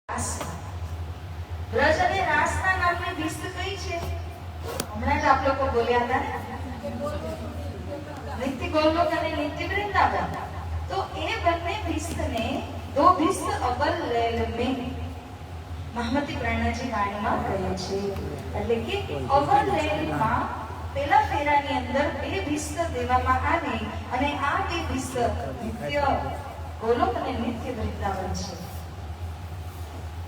ब्रज અને રાસના નામની ભીસ્ત કઈ છે? હમણાં જ આપ લોકો બોલ્યા હતા ને, નિત્ય ગોલોક અને નિત્ય વૃંદાવન. તો એ બંને ભીસ્તને દો ભીસ્ત અવલ લૈલ में મહામતી પ્રાણજી વાણીમાં કહે છે. એટલે કે અવલ લૈલમાં પેલા ફેરાની અંદર બે ભીસ્ત દેવામાં આવી અને આ બે ભીસ્ત નિત્ય ગોલોક અને નિત્ય વૃંદાવન છે.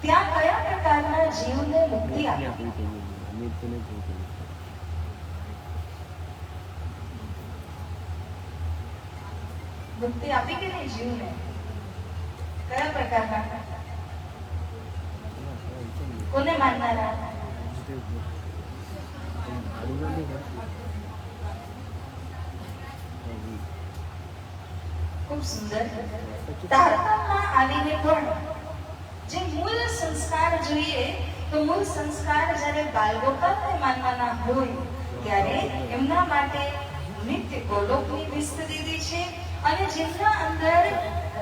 ત્યાં કયા પ્રકારના જીવને મુક્તિ આપી? મુક્તિ આપી કે નહીં જીવને? કયા પ્રકારના? કોને માનનારા? ખૂબ સુંદર. તારતમ્યમાં આવીને પણ જે મૂળ સંસ્કાર જોઈએ, તો મૂળ સંસ્કાર જ્યારે બાલગોપાલને માનવાના હોય ત્યારે એમના માટે નિત્ય ગોલોકની ભીસ્ત દીધી છે અને જેમના અંદર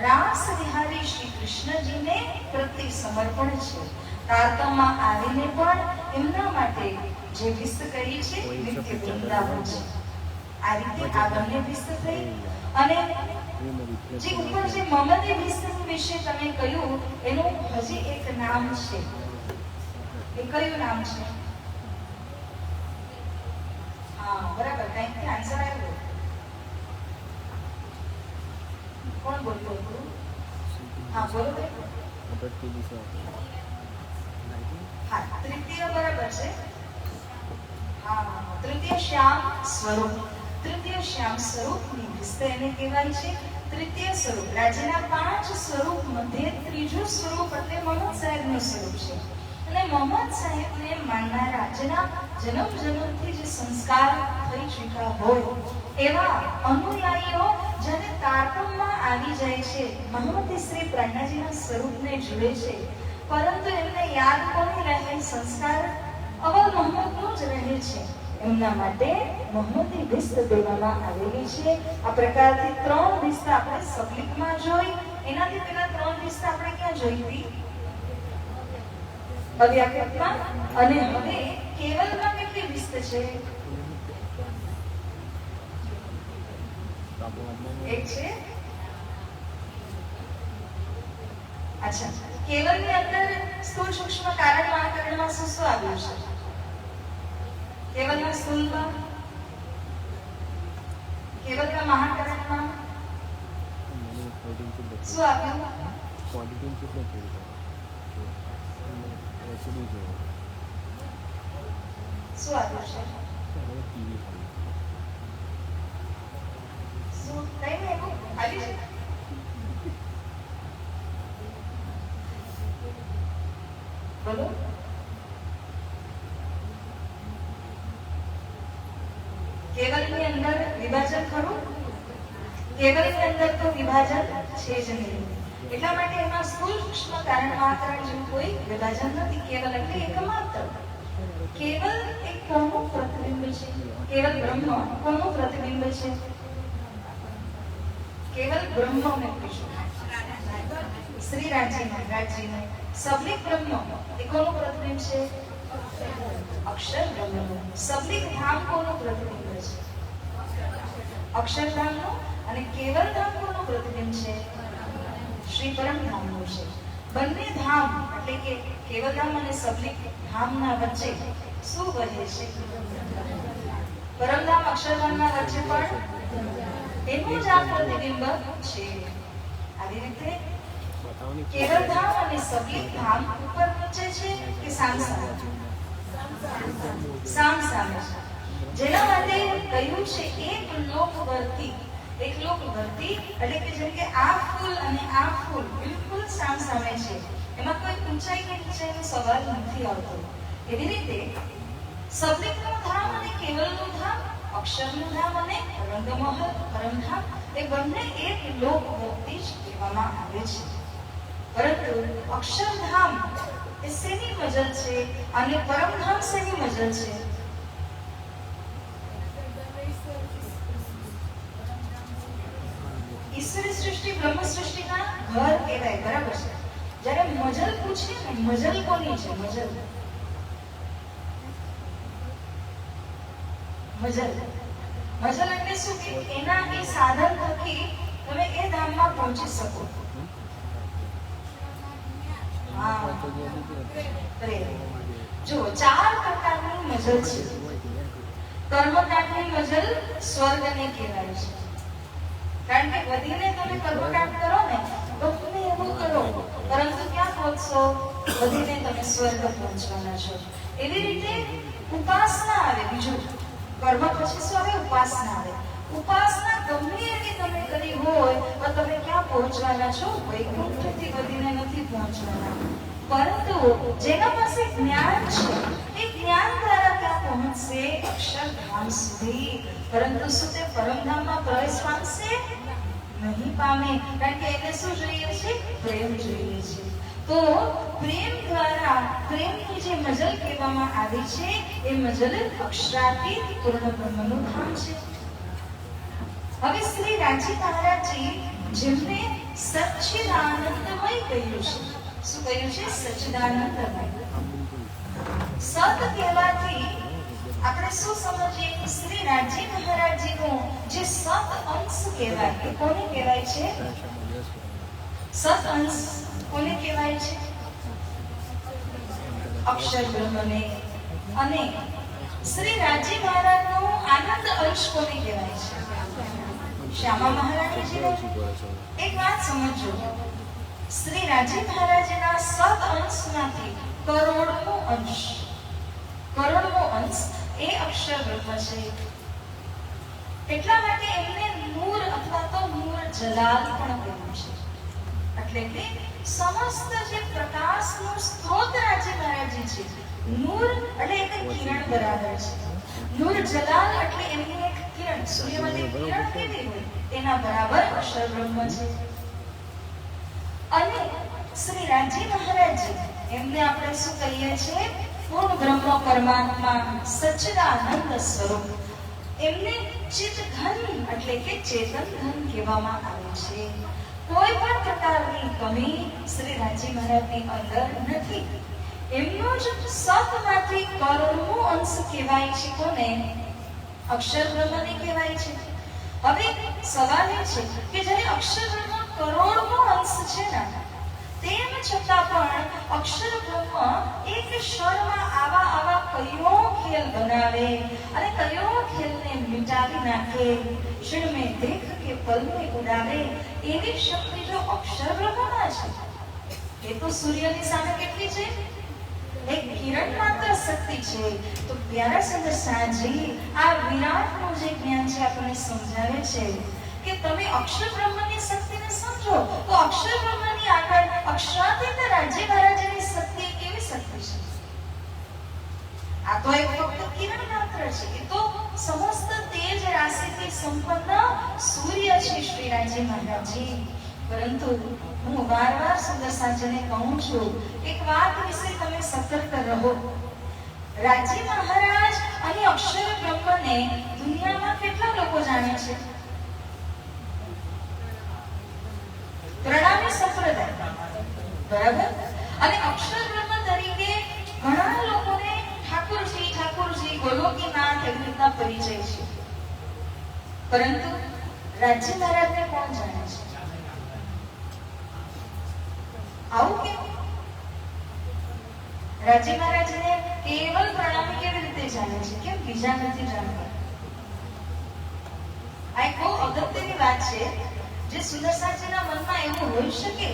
રાસ વિહારી શ્રી કૃષ્ણજીને પ્રતિ સમર્પણ છે. તારતમ્યમાં આવીને પણ એમના માટે જે ભીસ્ત કરી છે નિત્ય વૃંદાવન છે. આ રીતે આ બંને ભીસ્ત થઈ. અને જે ઉપર જે મમતી ભીસ્ત વિશે તમે કહ્યું, એનું હજી એક નામ છે. એ કયું નામ છે? હા, બરાબર, કંઈક આન્સર આવ્યો. કોણ બોલતો હતું? હા, બોલો. હા, તૃતીય બરાબર છે. હા, તૃતીય શ્યામ સ્વરૂપ. તૃતીય શ્યામ સ્વરૂપની ભીસ્ત એને કહેવાય છે. તૃતીય સ્વરૂપ રાજ્યના 5 સ્વરૂપ મધ્ય ત્રીજું સ્વરૂપ એટલે મહમ્મદ સાહેબનું સ્વરૂપ છે. અને મહમ્મદ સાહેબને માનનારા જેના જન્મ જન્મથી જે સંસ્કાર થઈ ચૂક્યા હોય એવા અનુયાયીઓ જ્યારે તારતમ્યમાં આવી જાય છે, મહામતી શ્રી પ્રાણજીના સ્વરૂપને જુએ છે, પરંતુ એમને યાદ કોની રહે? સંસ્કાર અવલ મોહમ્મદનો જ રહે છે. એમના માટે મહામતી ભીસ્ત દેવામાં આવેલી છે. આ પ્રકારથી 3 ભીસ્ત આપણે સબલિકમાં જોઈ. એનાથી પહેલા 3 ભીસ્ત આપણે ક્યાં જોઈ હતી? અવ્યાકૃતમાં. અને હવે કેવલમાં કેટલી ભીસ્ત છે? એક છે. અચ્છા, કેવલની અંદર સ્થૂળ સૂક્ષ્મ કારણ મહાકરણમાં શું શું આવ્યું છે? કેવલના સ્થૂળમાં, કેવલના મહાકરણમાં શું આવ્યું? શું આવ્યું છે? શું કઈ નહીં એવું આવ્યું છે? બોલો. કેવલની અંદર વિભાજન ખરું? કેવલની અંદર તો વિભાજન છે જ નહીં. એટલા માટે એમાં સ્થૂળ સૂક્ષ્મ કારણ મહાકરણ જેવું કોઈ વિભાજન નથી. કેવલ એટલે એકમાત્ર. કેવલ એક કોનું પ્રતિબિંબ છે? કેવલ બ્રહ્મ કોનું પ્રતિબિંબ છે? કેવલ બ્રહ્મને પૂછો. શ્રી રાજજીને સબલિક બ્રહ્મ એ કોનું પ્રતિબિંબ છે? અક્ષર બ્રહ્મ. સબલિક ધામ કોનું પ્રતિબિંબ છે? અક્ષરધામનું. અને કેવલ ધામ કોનું પ્રતિબિંબ છે? શ્રી પરમધામનું છે. બંને ધામ એટલે કે કેવલધામ અને સબલિક ધામના વચ્ચે શું વહે છે? પરમધામ અક્ષરધામના વચ્ચે પણ એનું જ આ પ્રતિબિંબ છે. આવી રીતે કેવલધામ અને સબલિક ધામ ઉપર નીચે છે કે સામસામે? સામસામે છે. જેના માટે કહ્યું છે એક લોક વર્તી. એક લોક વર્તી એટલે કે જેમ કે આ ફૂલ અને આ ફૂલ બિલકુલ સામસામે છે. એમાં કોઈ ઊંચાઈ કે નીચાઈનો સવાલ નથી આવતો. એવી રીતે સબલિકનું ધામ અને કેવલનું ધામ, અક્ષરનું ધામ અને રંગમહલ પરમધામ એ બંને એક લોક વર્તી જ કહેવામાં આવે છે. પરંતુ અક્ષરધામ એ શેની મજલ છે અને પરમધામ શેની મજલ છે? ઈશ્વરી સૃષ્ટિ બ્રહ્મ સૃષ્ટિના ઘર કહેવાય, બરાબર છે. જ્યારે મજલ પૂછીએ ને, મજલ કોની છે? મજલ મજલ મજલ એટલે શું કે એના એ સાધન થકી તમે એ ધામમાં પહોંચી શકો. હા, જો 4 પ્રકારની મજલ છે. કર્મકાંડની મજલ સ્વર્ગને કહેવાય છે. કારણ કે વધીને તમે કર્મકાંડ કરો ને તો તમે એવું કરો, પરંતુ ક્યાં પહોંચશો? વધીને તમે સ્વર્ગ પહોંચવાના છો. એવી રીતે ઉપાસના આવે. બીજું કર્મ પછી શું આવે? ઉપાસના આવે. ઉપાસના ગમે એવી તમે કરી હોય તો તમે ક્યાં પહોંચવાના છો? વૈકુંઠથી વધીને નથી પહોંચવાના. પરંતુ જેના પાસે જ્ઞાન છે એ જ્ઞાન દ્વારા ક્યાં પહોંચશે? અક્ષરધામ સુધી. પરંતુ શું તે પરમધામમાં પ્રવેશ પામશે? નહીં પામે. કારણ કે એને શું જોઈએ છે? પ્રેમ જોઈએ છે. તો પ્રેમ દ્વારા, પ્રેમની જે મજલ કહેવામાં આવી છે એ મજલ અક્ષરાતીત પૂર્ણ બ્રહ્મનું ધામ છે. હવે શ્રી રાજી મહારાજજી જેમને સચ્ચિદાનંદમય કહ્યું છે. શું કહ્યું છે? સચ્ચિદાનંદમય. સત કહેવાથી આપણે શું સમજીએ કે શ્રી રાજી મહારાજજીનો જે સત અંશ કહેવાય એ કોને કહેવાય છે? સત અંશ કોને કહેવાય છે? અક્ષર બ્રહ્મને. અને શ્રી રાજી મહારાજનો આનંદ અંશ કોને કહેવાય છે? શ્યામા મહારાણીજીનો. એક વાત સમજો, શ્રી રાજી મહારાજના સત અંશમાંથી કરોડમો અંશ એ અક્ષર બ્રહ્મ છે. એટલા માટે એમને નૂર અથવા તો નૂર જલાલ પણ કહ્યું છે. એટલે કે સમસ્ત જે પ્રકાશનું સ્ત્રોત રાજી મહારાજજી છે. નૂર એટલે એક કિરણ બરાબર છે. નૂર જલાલ એટલે એમની એક કિરણ, સૂર્યમાંથી કિરણ કેવી હોય એના બરાબર અક્ષર બ્રહ્મ છે. અને શ્રી રાજી મહારાજજી એમને આપણે શું કહીએ છીએ? પૂર્ણ બ્રહ્મ પરમાત્મા સચ્ચિદાનંદ સ્વરૂપ. એમને ચિત્ત ધન એટલે કે ચેતન ધન કહેવામાં આવે છે. કોઈ પણ પ્રકારની કમી શ્રી રાજી મહારાજની અંદર નથી. એમનો જ સતમાંથી કરોડમો અંશ કહેવાય છે. કોને? અક્ષર બ્રહ્મને કહેવાય છે. હવે સવાલ એ છે કે જ્યારે અક્ષર બ્રહ્મ કરોડમો અંશ છે ને, તેમ છતાં પણ અક્ષર બ્રહ્મ એક ક્ષણમાં આવા કયો ખેલ બનાવે અને કયો ખેલને મિટાવી નાખે. ક્ષણ મેં દેખ કે પલ મેં ઉડાવે એવી શક્તિ જો અક્ષર બ્રહ્મમાં છે, એ તો સૂર્યની સામે કેટલી છે? એક કિરણ માત્ર શક્તિ છે. તો પ્યારા સુંદર સાંજી આ વિરાટનું જે જ્ઞાન છે આપણને સમજાવે છે કે તમે અક્ષર બ્રહ્મની શક્તિને સમજો તો અક્ષર બ્રહ્મની આગળ અક્ષરાતીત રાજી મહારાજની શક્તિ કેવી શક્તિ છે? આ તો એક ફક્ત કિરણ માત્ર છે. એ તો સમસ્ત તેજ રાશિથી સંપન્ન સૂર્ય છે શ્રી રાજી મહારાજજી. પરંતુ હું વારવાર સુંદર સાંજને કહું છું, એક વાત વિશે તમે સતર્ક રહો. રાજી મહારાજ અને અક્ષર બ્રહ્મને દુનિયામાં કેટલા લોકો જાણે છે? પ્રણામી સંપ્રદાય, બરાબર. અને અક્ષર બ્રહ્મ તરીકે ઘણા લોકોને ઠાકોરજી ગોલોકીનાથ એવી રીતના પરિચય છે. પરંતુ રાજી મહારાજને કોણ જાણે છે? આવું કેમ? રાજી મહારાજને કેવલ પ્રણામી કેવી રીતે જાણે છે? કેમ બીજા નથી જાણતા? આ એક બહુ અગત્યની વાત છે જે સુંદરસાજીના મનમાં એવું હોઈ શકે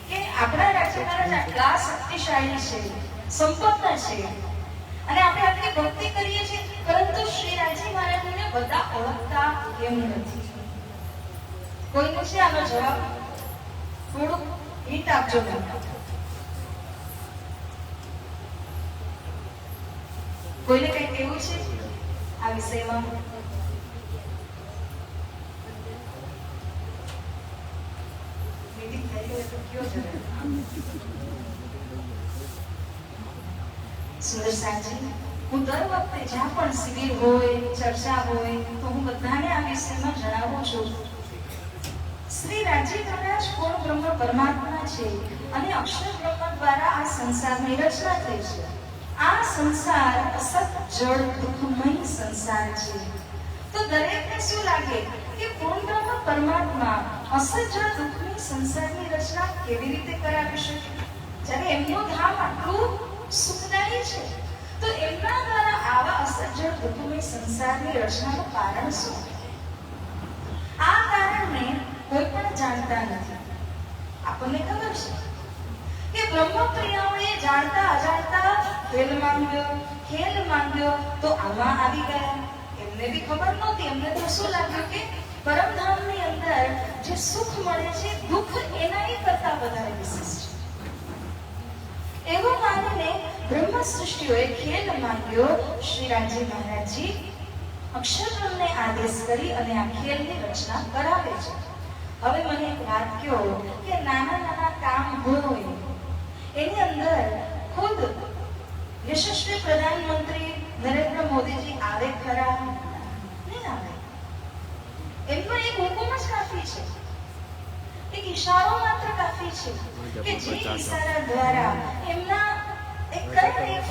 કે આપણા રાજી મહારાજ આટલા શક્તિશાળી છે, સંપન્ન છે, અને આપણે આટલી ભક્તિ કરીએ છીએ, પરંતુ શ્રી રાજી મહારાજને બધા ઓળખતા કેમ નથી? કોઈને છે આનો જવાબ? થોડુંક હિન્ટ આપજો. કોઈને કઈ કેવું છે આ વિષયમાં? સુંદર સાંજી, હું દર વખતે જ્યાં પણ શિબિર હોય, ચર્ચા હોય, તો હું બધાને આ વિષયમાં જણાવું છું. શ્રી રાજી મહારાજ પૂર્ણ બ્રહ્મ પરમાત્મા છે. અને અક્ષર બ્રહ્મ દ્વારા આ સંસારની રચના થઈ છે. આ સંસાર અસત જળ દુઃખમય સંસાર છે. તો દરેકને શું લાગે કે પૂર્ણ બ્રહ્મ પરમાત્મા અસત જળ દુઃખમય સંસારની રચના કેવી રીતે કરાવી શકે? જ્યારે એમનું ધામ આટલું સુખદાયી છે, તો એમના દ્વારા આવા અસત જળ દુઃખમય સંસારની રચનાનું કારણ શું? આ કારણને કોઈ પણ જાણતા નથી. આપણને ખબર છે કે બ્રહ્મપ્રિયાઓએ જાણતા અજાણતા ખેલ માંગ્યો તો આમાં આવી ગયા. એમને બી ખબર નહોતી. એમને તો શું લાગ્યું કે પરમધામની અંદર જે સુખ મળે છે, દુઃખ એના કરતા વધારે વિશેષ છે. એવું માનીને બ્રહ્મ સૃષ્ટિઓએ ખેલ માંગ્યો. શ્રીરાજી મહારાજજી અક્ષરબ્રહ્મને આદેશ કરી અને આ ખેલની રચના કરાવે છે. હવે મને એક વાત કહો કે નાના નાના કામ હોય એની અંદર ખુદ યશસ્વી પ્રધાનમંત્રી નરેન્દ્ર મોદીજી આવે ખરા? નહીં આવે. એમનો એક હુકમ જ કાફી છે, એક ઈશારો માત્ર કાફી છે કે જે ઈશારા દ્વારા એમના એક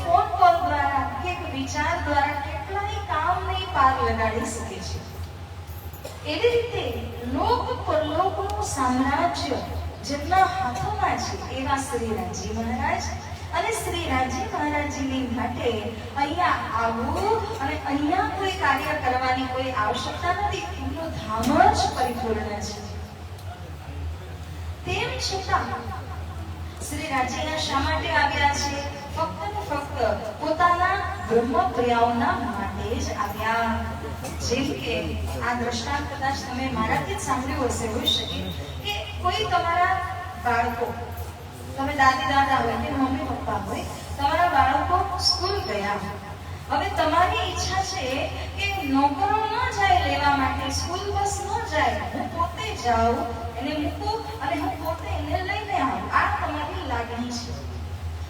ફોન કોલ દ્વારા કે એક વિચાર દ્વારા કેટલાય કામને પાર લગાડી શકે છે. એવી રીતે લોક પરલોકનું સામ્રાજ્ય જેમના હાથોમાં છે એવા શ્રીરાજી મહારાજ અને શ્રીરાજી મહારાજજીની માટે અહીંયા આવવું અને અહીંયા કોઈ કાર્ય કરવાની કોઈ આવશ્યકતા નથી. એમનું ધામ જ પરિપૂર્ણ છે. તેમ છતાં શ્રીરાજીના શા માટે આવ્યા છે? ફક્ત ને ફક્ત પોતાના બ્રહ્મપ્રિયાઓના માટે જ આવ્યા. જેમ કે આ દ્રષ્ટાંત કદાચ તમે મારાથી જ સાંભળ્યું હશે. હોઈ શકે કે કોઈ તમારા બાળકો, તમે દાદી દાદા હોય કે મમ્મી પપ્પા હોય, તમારા બાળકો સ્કૂલ ગયા. હવે તમારી ઈચ્છા છે કે નોકરો ન જાય લેવા માટે, સ્કૂલ બસ ન જાય, હું પોતે જાઉં, એને મૂકું અને હું પોતે એને લઈને આવું. આ તમારી લાગણી છે.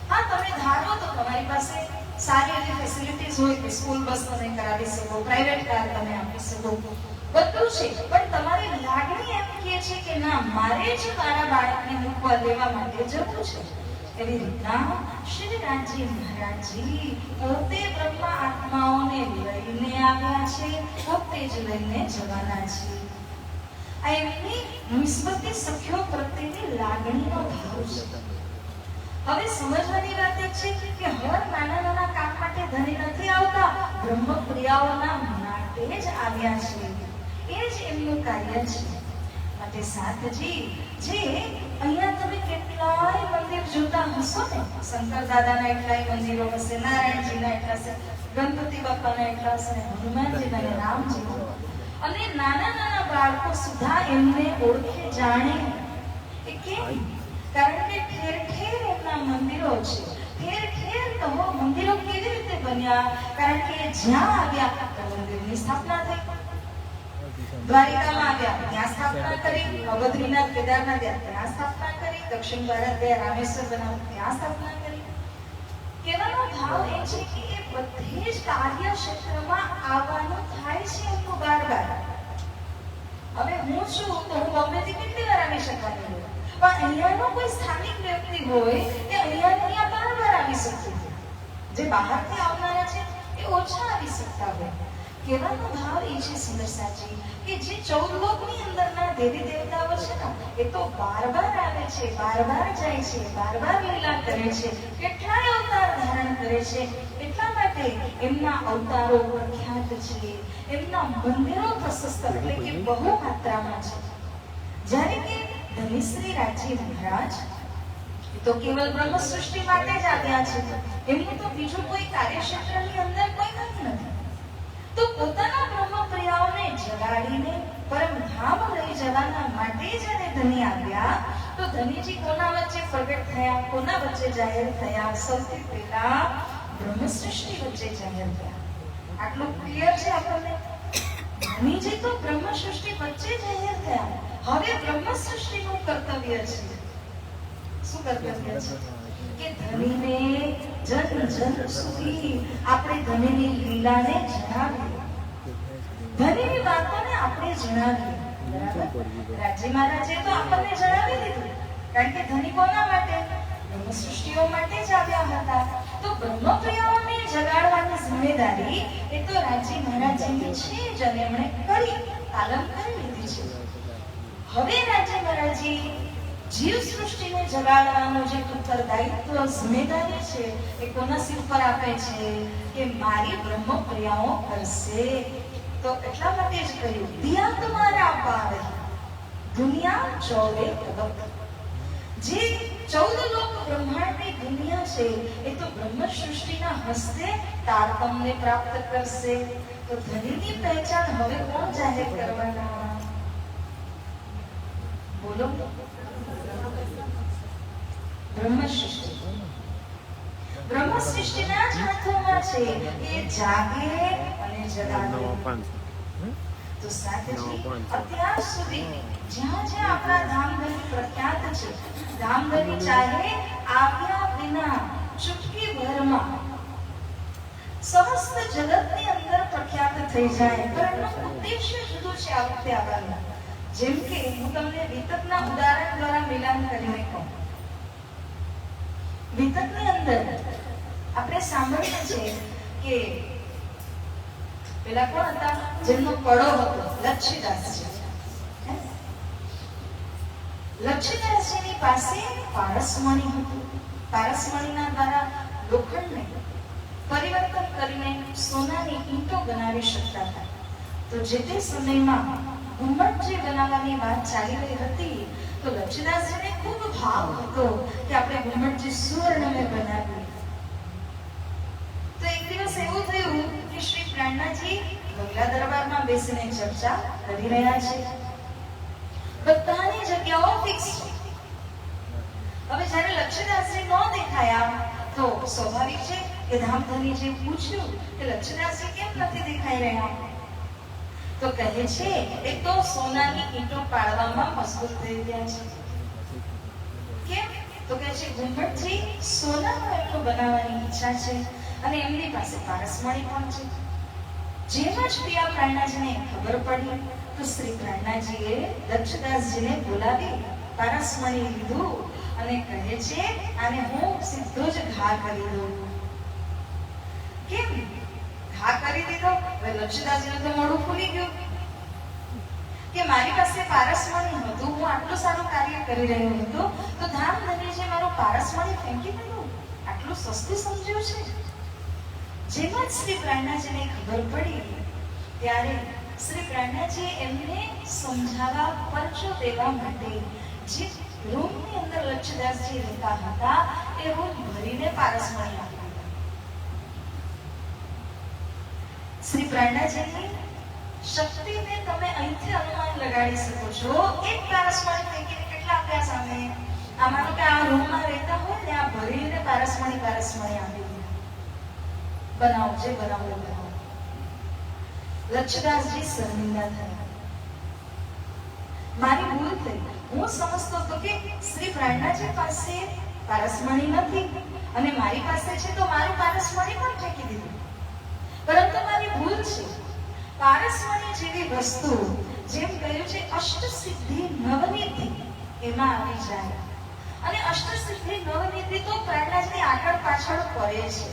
હા, તમે ધારો તો તમારી પાસે સારી એવી ફેસિલિટીઝ હોય કે સ્કૂલ બસ તમે કરાવી શકો, પ્રાઇવેટ કાર તમે આપી શકો, બધું છે. પણ તમારી લાગણી એમ કહે છે કે ના, મારે જ મારા બાળકને મૂકવા લેવા માટે જવું છે. એવી રીતના શ્રીરાજી મહારાજજી પોતે બ્રહ્મ આત્માઓને લઈને આવ્યા છે, પોતે જ લઈને જવાના છે. આ એમની નિસ્બતે સખ્યો પ્રત્યેની લાગણીનો ભાવ છે. હવે સમજવાની વાત એ છે કે હર નાના નાના કામ માટે ધણી નથી આવતા, બ્રહ્મપ્રિયાઓના માટે જ આવ્યા છે. એ જ એમનું કાર્ય છે. માટે સાથજી, જે અહીંયા તમે કેટલાય મંદિર જોતા હશો ને, શંકર દાદાના એટલાય મંદિરો હશે, નારાયણજીના એટલા હશે, ગણપતિ બાપાના એટલા હશે, હનુમાનજીના અને રામજીના, અને નાના નાના બાળકો સુધા એમને ઓળખે, જાણે. એ કેમ? કારણ કે ઠેર ઠેર એમના મંદિરો છે. ઠેર ઠેર તો મંદિરો કેવી રીતે બન્યા? કારણ કે જ્યાં આવ્યા મંદિરની સ્થાપના થઈ. દ્વારિકામાં આવ્યા, ત્યાં સ્થાપના કરી. બદ્રીનાથ કેદારનાથ ગયા, ત્યાં સ્થાપના કરી. દક્ષિણ ભારત ગયા, રામેશ્વર બનાવ્યું, ત્યાં સ્થાપના કરી. કહેવાનો ભાવ એ છે કે એ બધે જ કાર્ય ક્ષેત્રમાં આવવાનું થાય છે એમનું બાર બાર. હવે હું છું તો હું બોમ્બેથી કેટલી વાર આવી શકવાની હોય, પણ અહીંયાનો કોઈ સ્થાનિક વ્યક્તિ હોય તે અહીંયા બાર બાર આવી શકતું. જે બહારથી આવનારા છે એ ઓછા આવી શકતા હોય. કહેવાનો ભાવ એ છે સુંદરસાજી કે જે 14 લોકની અંદરના દેવી દેવતાઓ છે ને, એ તો બાર બાર આવે છે, બાર બાર જાય છે, બાર બાર લીલા કરે છે, કેટલાય અવતાર ધારણ કરે છે. એટલા માટે એમના અવતારો પ્રખ્યાત છે, એમના મંદિરો પ્રશસ્ત એટલે કે બહુ માત્રામાં છે. જ્યારે કે ધનિશ્રી રાજી મહારાજ તો કેવલ બ્રહ્મ સૃષ્ટિ માટે જ આવ્યા છે. એમનું તો બીજું કોઈ કાર્યક્ષેત્રની અંદર કોઈ કામ નથી. તો પોતાના બ્રહ્મપ્રિયાઓને જગાડીને પરમધામ લઈ જવાના માટે જ્યારે ધની આવ્યા, તો ધનીજી કોના વચ્ચે પ્રગટ થયા, કોના વચ્ચે જાહેર થયા? સૌથી પહેલા બ્રહ્મ સૃષ્ટિ વચ્ચે જાહેર થયા. આટલું ક્લિયર છે આપણને? ધનીજી તો બ્રહ્મ સૃષ્ટિ વચ્ચે જાહેર થયા. હવે બ્રહ્મ સૃષ્ટિનું કર્તવ્ય છે. શું કર્તવ્ય છે? કે ધનીને જન જન સુધી આપણે ધનીની લીલાને જણાવીએ, ધનીની વાતોને આપણે જણાવીએ. બરાબર? રાજી મહારાજે તો આપણને જણાવી દીધું કારણ કે ધની કોના માટે? બ્રહ્મ સૃષ્ટિઓ માટે જ આવ્યા હતા. તો બ્રહ્મપ્રિયાઓને જગાડવાની જિમ્મેદારી એ તો રાજી મહારાજજીની છે જ, અને એમણે કરી પાલન કરી લીધી છે. હવે રાજી મહારાજજી જીવ સૃષ્ટિને જગાડવાનો જે ઉત્તરદાયિત્વ જિમ્મેદારી છે એ કોના સિર પર આપે છે કે મારી બ્રહ્મપ્રિયાઓ કરશે. તો એટલા માટે જ કહ્યું દિયા તમારા પાર દુનિયા 14 તબક. જે 14 લોક બ્રહ્માંડની દુનિયા છે એ તો બ્રહ્મ સૃષ્ટિના હસ્તે તારતમ્યને પ્રાપ્ત કરશે. તો ધનીની પહેચાન હવે કોણ જાહેર કરવાના? બોલો. બ્રહ્મ સૃષ્ટિ. બ્રહ્મ સૃષ્ટિના જ હાથોમાં છે એ જાગે અને જગાડે. તો સાથજી અત્યાર સુધી જ્યાં જ્યાં આપણા ધામધની પ્રખ્યાત છે, ધામધની ચાહે આવ્યા વિના ચૂટકી ભરમાં સમસ્ત જગતની અંદર પ્રખ્યાત થઈ જાય, પરંતુ ઉદ્દેશ્ય જુદું છે આ વખતે આવવાનું. જેમ કે હું તમને વિતકના ઉદાહરણ દ્વારા મિલાન કરીને કહું. વિતકની અંદર આપણે સાંભળીએ છીએ કે પેલા કોણ હતા જેમનો કડો હતો? લક્ષીદાસજી. લક્ષીદાસજીની પાસે પારસમણી હતું. પારસમણીના દ્વારા લોખંડને પરિવર્તન કરીને સોનાની ઈંટો બનાવી શકતા હતા. તો જે તે સમયમાં ઘુમ્મટ જે બનાવવાની વાત ચાલી રહી હતી, તો લક્ષીદાસજીને ખૂબ ભાવ હતો કે આપણે ઘુમ્મટ જે સુવર્ણમય બનાવીએ. તો એક દિવસ એવું થયું કે શ્રી પ્રાણનાજી બંગલા દરબારમાં બેસીને ચર્ચા કરી રહ્યા છે. બધાની જગ્યાઓ ફિક્સ છે. હવે જ્યારે લક્ષીદાસજી ન દેખાયા તો સ્વાભાવિક છે કે ધામધનીજીએ પૂછ્યું કે લક્ષીદાસજી કેમ નથી દેખાઈ રહ્યા? તો કહે છે એક તો સોનાની ઈંટો પાડવામાં મજબૂત થઈ ગયા છે. કેમ? તો કહે છે ઘુમ્મટથી સોનાનો એટલો બનાવવાની ઈચ્છા છે અને એમની પાસે પારસમણી પણ છે. જેમ જ પિયા પ્રાણનાજીને ખબર પડી તો શ્રી પ્રાણનાજીએ લક્ષદાસજીને બોલાવી પારસમણી લીધું અને કહે છે આને હું સીધો જ ઘા કરી દઉં. કેમ ઘા કરી દીધો? હવે લક્ષદાસજીને તો મોઢું ફૂલી ગયું કે મારી પાસે પારસમણી હતું, હું આટલું સારું કાર્ય કરી રહ્યો હતો, તો ધામધનીજીએ મારું પારસમણી ફેંકી દીધું. આટલું સસ્તું સમજ્યું છે. જેમ જ શ્રી પ્રાણનાજીને ખબર પડી ત્યારે શ્રી પ્રાણનાજીએ એમને સમજાવવા પરચો દેવા માટે જે રૂમની અંદર લક્ષદાસજી રહેતા હતા એ રૂમ ભરીને પારસમણી આપી. શ્રી પ્રાણનાજીની શક્તિને તમે અહીંથી અનુમાન લગાડી શકો છો. એક પારસમણી ફેંકીને કેટલા આપ્યા સામે? આમાંનો કે આ રૂમમાં રહેતા હોય ને આ ભરીને પારસમણી આપી. બનાવો જે બનાવો બનાવો. લક્ષદાસજી શર્મિંદા થયા. મારી ભૂલ થઈ. હું સમજતો હતો કે શ્રી પ્રાણનાજી પાસે પારસમણી નથી અને મારી પાસે છે, તો મારું પારસમણી પણ ફેંકી દીધું. પરંતુ મારી ભૂલ છે. પારસમણી જેવી વસ્તુ જેમ કહ્યું છે અષ્ટસિદ્ધિ નવનિધિ એમાં આવી જાય, અને અષ્ટસિદ્ધિ નવનિધિ તો પ્રાણનાજીની આગળ પાછળ ફરે છે.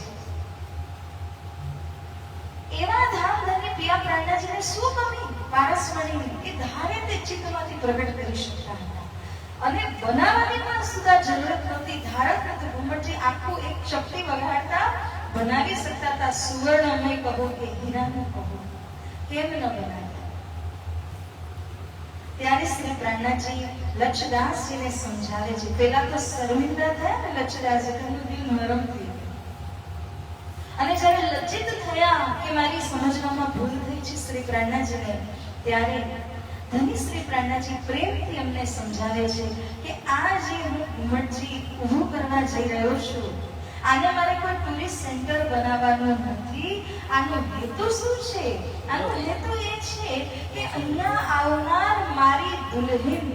એવા ધામધની પિયા પ્રાણનાજીને શું કમી પારસમણીની? કે ધારે તે ચિત્તમાંથી પ્રગટ કરી શકતા હતા અને બનાવવાની પણ સુધા જરૂરત નહોતી. ધારક હતું ઘુમ્મટજી આખું એક ચપટી વગાડતા બનાવી શકતા હતા. સુવર્ણમય કહો કે હીરાનું કહો, કેમ ન બનાવ્યા? ત્યારે શ્રી પ્રાણનાજી લક્ષદાસજીને સમજાવે છે. પેલા તો શર્મિંદા થયા ને લક્ષદાસજી, તેમનું દિલ નરમ થયું અને જ્યારે લજ્જિત થયા કે મારી સમજવામાં ભૂલ થઈ છે શ્રી પ્રાણનાજીને, ત્યારે ધની શ્રી પ્રાણનાજી પ્રેમથી અમને સમજાવે છે કે આ જે હું ઘુમ્મટજી ઊભું કરવા જઈ રહ્યો છું, આને મારે કોઈ ટુરિસ્ટ સેન્ટર બનાવવાનું નથી. આનો હેતુ શું છે? આનો હેતુ એ છે કે અહીંયા આવનાર મારી દુલ્હન,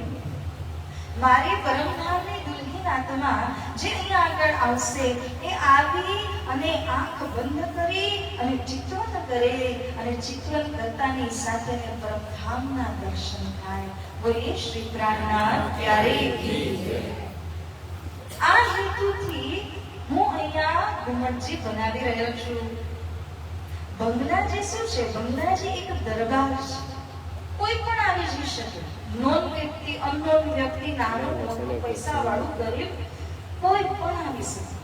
મારી પરમધામની દુલ્હન આત્મા જે અહીંયા આગળ આવશે એ આવી અને આંખ બંધ કરી અને ચિત્તવન કરે, અને ચિત્તવન કરતાની સાથે પરમધામના દર્શન થાય. બોલીએ શ્રી પ્રાણનાથ પ્યારે કી જય. હેતુથી હું અહીંયા ઘુમટજી બનાવી રહ્યો છું. બંગલાજી શું છે? બંગલાજી એક દરબાર છે. કોઈ પણ આવી જઈ શકે. નોન વ્યક્તિ, અનનોન વ્યક્તિ, નાનો મોટો, પૈસા વાળું, ગરીબ, કોઈ પણ આવી શકે.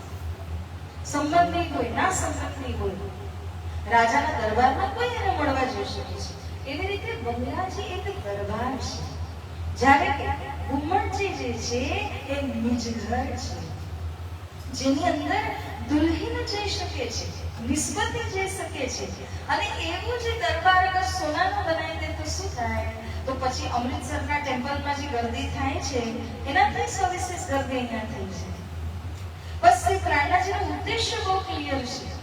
સંબંધી હોય, ના સંબંધી હોય, રાજાના દરબારમાં કોઈ એને મળવા જઈ શકે છે. એવી રીતે બંગલાજી એક દરબાર છે. જ્યારે કે ઘુમટજી જે છે એ નિજ ઘર છે, જેની અંદર દુલ્હન જઈ શકે છે, નિસ્બતે જઈ શકે છે. અને એવું જે દરબાર અગર સોનાનો બનાવી દે તો શું થાય? તો પછી અમૃતસરના ટેમ્પલમાં જે ગર્દી થાય છે એનાથી સવિશેષ ગર્દી અહીંયા થઈ છે. બસ શ્રી પ્રાણનાજીનો ઉદ્દેશ્ય બહુ ક્લિયર છે.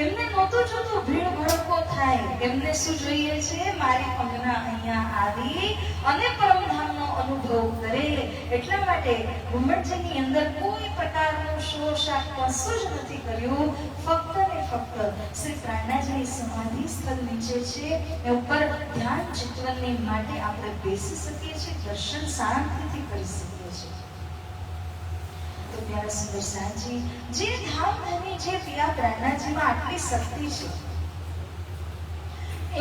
એમને નહોતું જોતું ભીડ ભડકો થાય. એમને શું જોઈએ છે? મારી અંગના અહીંયા આવી અને પરમધામનો અનુભવ કરે. એટલા માટે ઘુમટજીની અંદર કોઈ પ્રકારનો શોરશાક કશું જ નથી કર્યું. ફક્ત ને ફક્ત શ્રી પ્રાણનાજીની સમાધિ સ્થળ નીચે છે એ ઉપર ધ્યાન ચિંતનની માટે આપણે બેસી શકીએ છીએ, દર્શન શાંતિથી કરી શકીએ છીએ. તો પ્યારા સુંદર સાંજી, જે ધામ ધની જે પિયા પ્રાણનાજીમાં આટલી શક્તિ છે,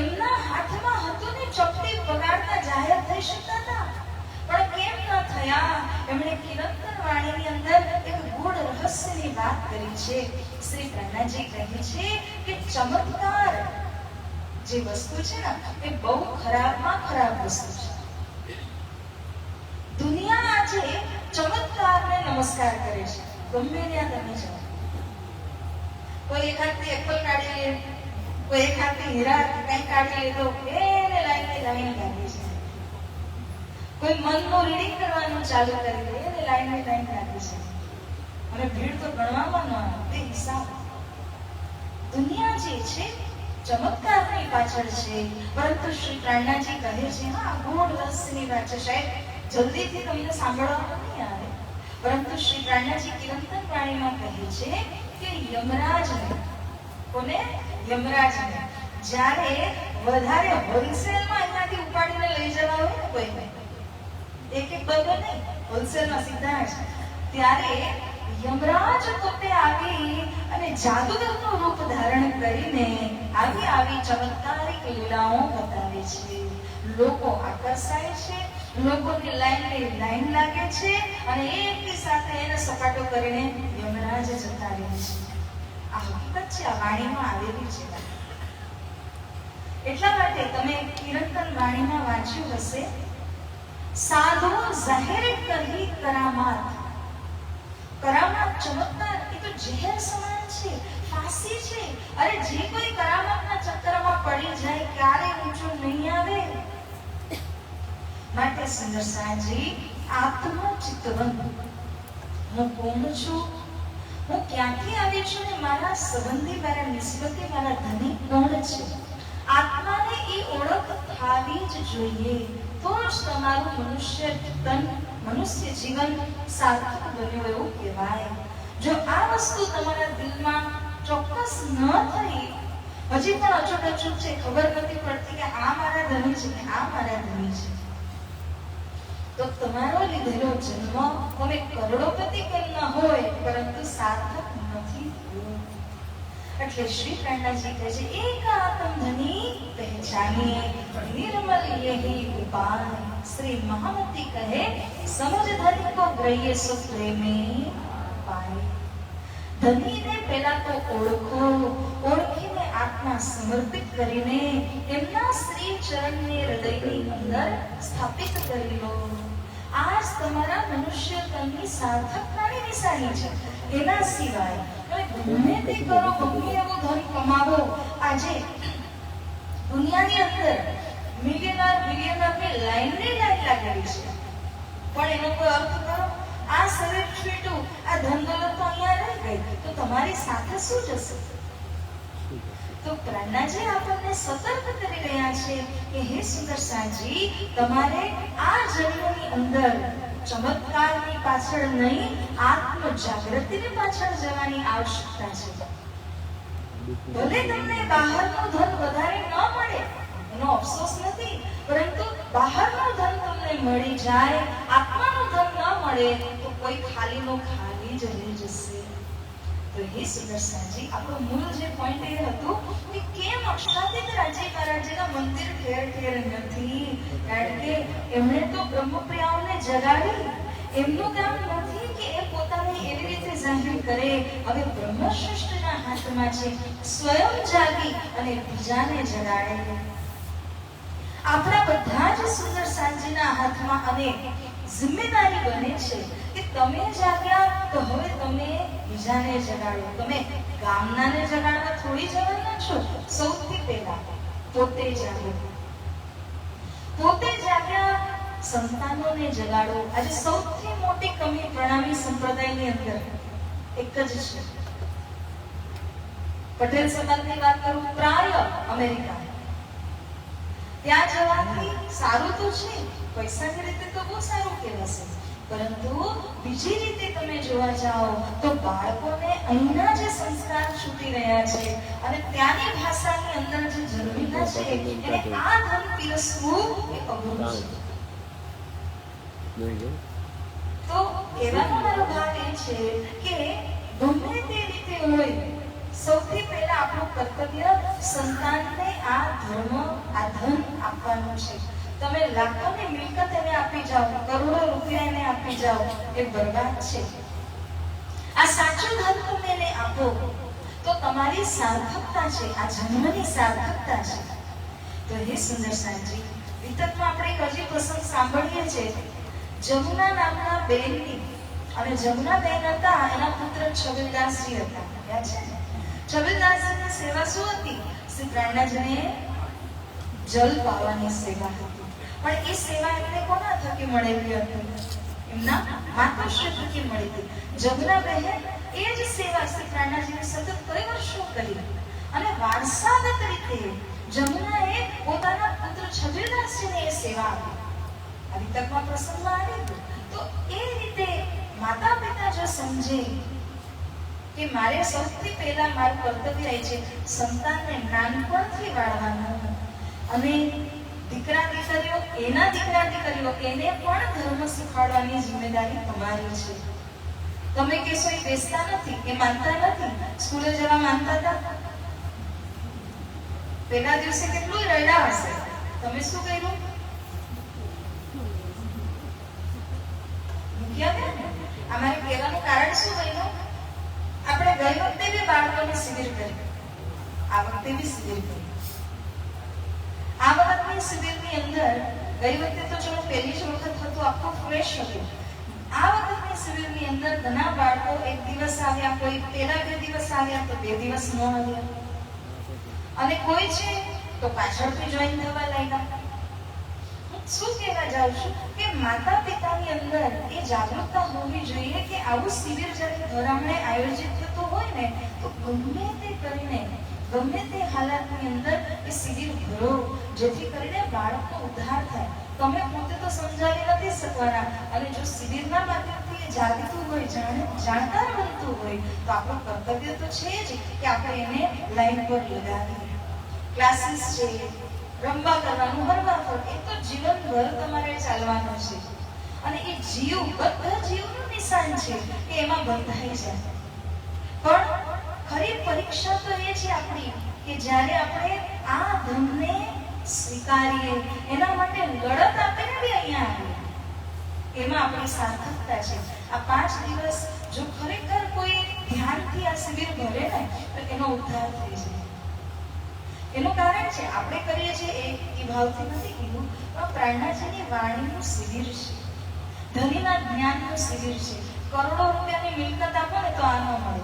એમના હાથમાં હતું ને ચપટી વગાડતા જાહેર થઈ શકતા હતા, પણ કેમ ન થયા? એમણે કિરંતન વાણીની અંદર એક ગૂઢ રહસ્યની વાત કરી છે. શ્રી પ્રાણનાજી કહે છે કે ચમત્કાર જે વસ્તુ છે ને એ બહુ ખરાબમાં ખરાબ વસ્તુ છે. દુનિયા આજે ચમત્કારને નમસ્કાર કરે છે. ગમે ત્યાં તમે જાઓ, કોઈ એક હાથથી એપલ કાઢી લે, કોઈ એક હાથથી હીરા કંઈ કાઢી લે તો એને લાઈન લાગી છે. કોઈ મનનું રીડિંગ કરવાનું ચાલુ કરી દે, એને લાઈન લાગી છે. અને ભીડ તો ગણવામાં ન આવે તે હિસાબ. દુનિયા જે છે ચમત્કારની પાછળ છે. પરંતુ શ્રી પ્રાણનાજી કહે છે, હા, ગૂઢ રહસ્યની વાત છે, સાહેબ જલ્દીથી તમને સાંભળવામાં નહીં આવે. પરંતુ શ્રી પ્રાણનાજી કિરંતન વાણીમાં કહે છે કે યમરાજને, કોને? યમરાજને જ્યારે વધારે હોલસેલમાં અહીંયાથી ઉપાડીને લઈ જવા હોય ને, કોઈને એક એક ડબ્બો નહીં, હોલસેલમાં સીધા જ, ત્યારે યમરાજ પોતે આવી અને જાદુગરનું રૂપ ધારણ કરીને આવી ચમત્કારિક લીલાઓ બતાવે છે. લોકો આકર્ષાય છે, લોકોની લાઈન લાગે છે અને એકની સાથે એને સપાટો કરીને યમરાજ જતા રહે છે. આ હકીકત છે, આ વાણીમાં આવેલી છે. એટલા માટે તમે કિરંતન વાણીમાં વાંચ્યું હશે, સાધુ જાહેર કહી કરામાત. કરામાત ચમત્કાર એ તો ઝેર સમાન છે, ફાંસી છે. અરે જે કોઈ કરામાતના ચક્કરમાં પડી જાય ક્યારે ઊંચું નહીં આવે. માટે સુંદર સાંજી, આત્મચિંતન, હું કોણ છું, હું ક્યાંથી આવી છું ને મારા સંબંધી, મારા નિસ્બતે, મારા ધની કોણ છે, આત્માને એ ઓળખ થવી જ જોઈએ. તો જ તમારું મનુષ્ય જીવન સાર્થક બન્યું એવું કહેવાય. જો આ વસ્તુ તમારા દિલમાં ચોક્કસ ન થઈ, હજી પણ અચૂક છે, ખબર નથી પડતી કે આ મારા ધની છે કે આ મારા ધની છે, તો તમારો લીધેલો જન્મ તમે કરોડોપતિ કરના હોય પરંતુ સાર્થક નથી થયો. એટલે શ્રી પ્રાણનાજી કહે છે, એક આત્મ ધની પહેચાનીએ નિર્મલ યહી ઉપાય. શ્રી મહામતી કહે, સમજ ધની કો ગ્રહ્ય સુખ પ્રેમે પાય. ધનીને પહેલા તો ઓળખો, ઓળખીને આત્મા સમર્પિત કરીને એમના શ્રી ચરણને હૃદયની અંદર સ્થાપિત કરી લો. આ જ તમારા મનુષ્ય તનની સાર્થકતાની નિશાની છે. એના સિવાય ગમે તે કરો, ગમે એવું ધન કમાવો, આજે દુનિયાની અંદર બિલિયનરની લાઈન લાગેલી છે, પણ એનો કોઈ અર્થ કરો? આ શરીર છૂટ્યું, આ ધન દોલત તો અહીંયા રહી ગઈ, તો તમારી સાથે શું જશે? તો પ્રાણનાજી આપણને સતર્ક કરી રહ્યા છે કે હે સુંદર સાજી, તમારે આ જન્મની અંદર ચમત્કારની પાછળ નહીં, આત્મ જાગૃતિની પાછળ જવાની આવશ્યકતા છે. ભલે તમને બહારનું ધન વધારે ન મળે એનો અફસોસ નથી, પરંતુ બહારનું ધન તમને મળી જાય, આત્માનું ધન ન મળે તો કોઈ ખાલીનો ખાલી જ રહી જશે. તો હે સુદર્શનજી, આપણો મૂળ જે પોઈન્ટ એ હતું કે કેમ અક્ષાતીત રાજ્ય મહારાજના મંદિર ઠેર ઠેર નથી? કારણ કે એમણે તો બ્રહ્મપ્રિયાઓને જગાડી. એમનું કામ નથી કે એ પોતાને એવી રીતે જાહેર કરે. હવે બ્રહ્મ સૃષ્ટિના હાથમાં છે, સ્વયં જાગી અને બીજાને જગાડે. આપણા બધા જ સુદર્શનજીના હાથમાં અને જિમ્મેદારી બને છે કે તમે જાગ્યા તો હવે તમે બીજાને જગાડો. તમે ગામનાને જગાડવા થોડી જવાના છો. સૌથી પહેલા પોતે જાગો. પોતે જાગ્યા, સંતાનોને જગાડો. આજે સૌથી મોટી કમી પ્રણામી સંપ્રદાયની અંદર એક જ છે. પટેલ સમાજની વાત કરું, પ્રાય અમેરિકા, ત્યાં જવાથી સારું તો છે, પૈસાની રીતે તો બહુ સારું કહેવાશે, પરંતુ બીજી રીતે તમે જોવા જાઓ તો બાળકોને અહીંના જે સંસ્કાર છૂટી રહ્યા છે અને ત્યાંની ભાષાની અંદર જે જન્મેલા છે એને આ ધન પીરસવું એ અઘરું છે. તો કહેવાનો મારો ભાવ એ છે કે ગમે તે રીતે હોય, સૌથી પહેલા આપણું કર્તવ્ય સંતાનને આ ધર્મ, આ ધન આપવાનું છે. તમે લાખોની મિલકત એને આપી જાઓ, કરોડો રૂપિયા એને આપી જાઓ, એ બરબાદ છે. આ સાચું ધન તમે એને આપો તો તમારી સાર્થકતા છે, આ જન્મની સાર્થકતા છે. તો હે સુંદરસાનજી, વિતતમાં આપણે એક હજી પ્રસંગ સાંભળીએ છીએ. જમુના નામના બેનની, અને જમુના બેન હતા, એના પુત્ર છબીલદાસજી હતા. યાદ છે ને? છબીલદાસજીની સેવા શું હતી? શ્રી પ્રાણનાથજીને જલ પાવાની સેવા હતી. પણ એ સેવા એમને કોના થકી મળેલી હતી? એમના માતુશ્રી થકી મળી હતી. જમુના બહેન એ જ સેવા શ્રી પ્રાણનાથજીને સતત કઈ વર્ષો કરી, અને વારસાગત રીતે જમુનાએ પોતાના પુત્ર છબીલદાસજીને એ સેવા આપી. આ વિતકમાં પ્રસંગમાં આવી તો એ રીતે માતા પિતા જો સમજે કે મારે સૌથી પહેલા મારું કર્તવ્ય એ છે સંતાનને નાનપણથી વાળવાનું, અને દીકરા દીકરીઓ, એના દીકરા દીકરીઓ એને પણ ધર્મ શીખવાડવાની જિમ્મેદારી તમારી છે. તમે કહેશો એ બેસતા નથી, એ માનતા નથી, સ્કૂલે જવા માનતા હતા, પહેલા દિવસે કેટલું રડ્યા હશે, તમે શું કર્યું? અમારે કહેવાનું કારણ શું બન્યું? આપણે ગઈ વખતે બી બાળકોની શિબિર કરી, આ વખતે બી શિબિર કરી. આ વખતની શિબિરની અંદર ગઈ વખતે તો ચલો પહેલી જ વખત હતું, આખું ફ્રેશ હતું. આ વખતની શિબિરની અંદર ઘણા બાળકો એક દિવસ આવ્યા, કોઈ પહેલા 2 દિવસ આવ્યા, તો 2 દિવસ ન આવ્યા, અને કોઈ છે તો પાછળથી જોઈન થવા લાગ્યા. શું કહેવા જાઉં છું કે માતા પિતાની અંદર એ જાગૃતતા હોવી જોઈએ કે આવું શિબિર જ્યારે ઘરામણે આયોજિત થતું હોય ને, તો ગમે તે કરીને, ગમે તે હાલતની અંદર એ શિબિર ભરો, જેથી કરીને બાળકનો ઉદ્ધાર થાય. તમે પોતે તો સમજાવી નથી શકવાના, અને જો શિબિરના માધ્યમથી એ જાગતું હોય, જાણકાર બનતું હોય, તો આપણું કર્તવ્ય તો છે જ કે આપણે એને લાઈન પર લગાવીએ. ક્લાસીસ છે, રમવા કરવાનું, હરવા ફરવું, એ તો જીવનભર તમારે ચાલવાનું છે. અને એ જીવ, બધા જીવનું નિશાન છે કે એમાં બંધાઈ જાય. પણ ખરી પરીક્ષા તો એ છે આપણી કે જ્યારે આપણે આ ધનને સ્વીકારીએ, એના માટે લડત આપીને બી અહીંયા આવીએ, એમાં આપણી સાર્થકતા છે. આ 5 દિવસ જો ખરેખર કોઈ ધ્યાનથી આ શિબિર ભરે ને, તો એનો ઉદ્ધાર થઈ જાય. એનું કારણ છે આપણે કરીએ છીએ એ ભાવથી નથી કીધું, પણ પ્રાણનાથજીની વાણીનું શિબિર છે, ધનીના જ્ઞાનનું શિબિર છે. કરોડો રૂપિયાની મિલકત આપો ને તો આ ન મળે.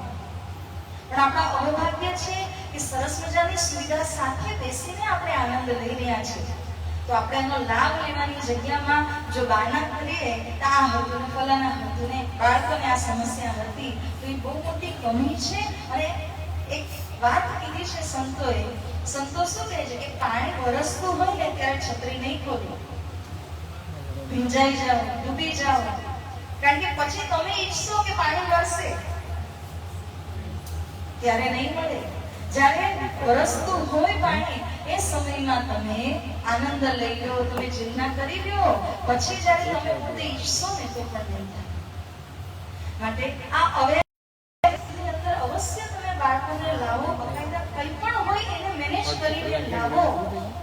પણ આપણા અવભાગ્ય છે કે સરસ મજાની સુવિધા સાથે બેસીને આપણે આનંદ લઈ રહ્યા છીએ, તો આપણે એનો લાભ લેવાની જગ્યામાં જો બાના કરીએ તો આ હતું ને ફલાના હતું ને બાળકોને આ સમસ્યા હતી, તો એ બહુ મોટી કમી છે. અને એક વાત કીધી છે સંતોએ, સંતો શું કહે છે કે પાણી વરસતું હોય ને ત્યારે છત્રી નહીં ખોલો, ભીંજાઈ જાઓ, ડૂબી જાઓ, કારણ કે પછી તમે ઈચ્છો કે પાણી વરસે ત્યારે નહીં મળે. જ્યારે વરસતું હોય પાણી, એ સમયમાં તમે આનંદ લઈ લો, તમે જીવના કરી લો, પછી જ્યારે તમે પોતે ઈચ્છો ને તો પણ નહીં થાય. તો આ છે, એટલે આપણે સૌથી પહેલા આ ધર્મને, આ ધર્મને આપણે જાળવવું. અને આ ધર્મને આપણે જાળવવા માટે માટે આ અવેરની અંદર અવશ્ય તમે બાળકોને લાવો, બકાયદા કંઈ પણ હોય એને મેનેજ કરીને લાવો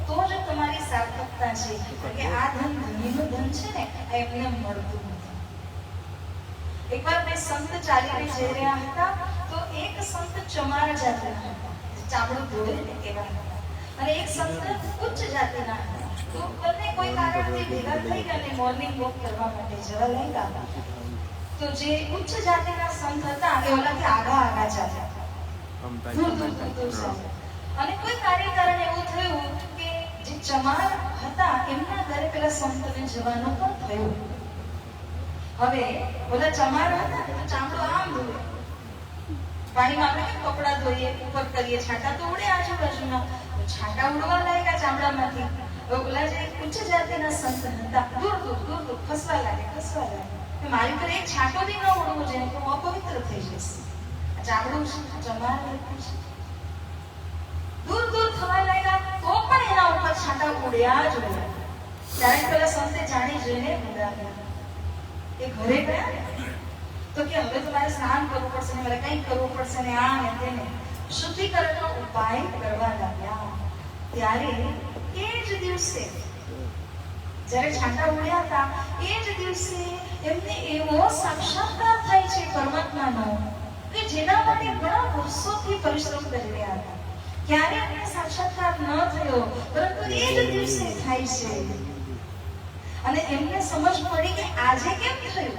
તો જ તમારી સાર્થકતા છે. કે આ ધન ધણીનું ધન છે ને આ એમને મળતું નથી. એકવાર બે સંત ચાલીને જઈ રહ્યા હતા તો એક સંત ચમાર જાતિના હતા, ચામડું ધોળે એવા હતા, અને એક સંત ઉચ્ચ જાતિના હતા. તો બંને કોઈ કારણથી ભેગા થઈ ગયા અને મોર્નિંગ વોક કરવા માટે જવા લાગ્યા. તો જે ઉચ્ચ જાતિના સંત હતા એ ઓલાથી આગા ચાલ્યા, અને કોઈ કારણે એવું થયું કે જે ચમાર હતા એમના ઘરે પેલા સંતને જવાનું પણ થયું. હવે ઓલા ચમાર હતા તો ચામડો આમ ધોવે, પાણીમાં આપણે કેમ કપડા ધોઈએ ઉપર કરીએ, છાંટા તો ઉડે આજુબાજુના, છાંટા ઉડવા લાગ્યા ચામડામાંથી. ઓલા જે ઉચ્ચ જાતિના સંત હતા દૂર દૂર ખસવા લાગે. મારી પર એક છાંટો બી ન ઉડવો જોઈએ તો હું અપવિત્ર થઈ જઈશ. ચામડું ચમાર દૂર થવા લાગ્યા તો પણ એના ઉપર છાંટા ઉડ્યા જ ઉડ્યા. ત્યારે પેલા સંતે જાણી જોઈને બોલાવ્યા એ ઘરે ગયા તો કે હવે તમારે સ્નાન કરવું પડશે ને મારે કંઈક કરવું પડશે ને આ ને તેને શુદ્ધિકરણનો ઉપાય કરવા લાગ્યા. ત્યારે એ જ દિવસે જ્યારે છાંટા ઉડ્યા હતા એ જ દિવસે એમને એવો સાક્ષાત્કાર થાય છે પરમાત્માનો કે જેના માટે ઘણા વર્ષોથી પરિશ્રમ કરી રહ્યા હતા. ક્યારે એમને સાક્ષાત્કાર ન થયો પરંતુ એ જ દિવસે થાય છે. અને એમને સમજ પડી કે આજે કેમ થયું,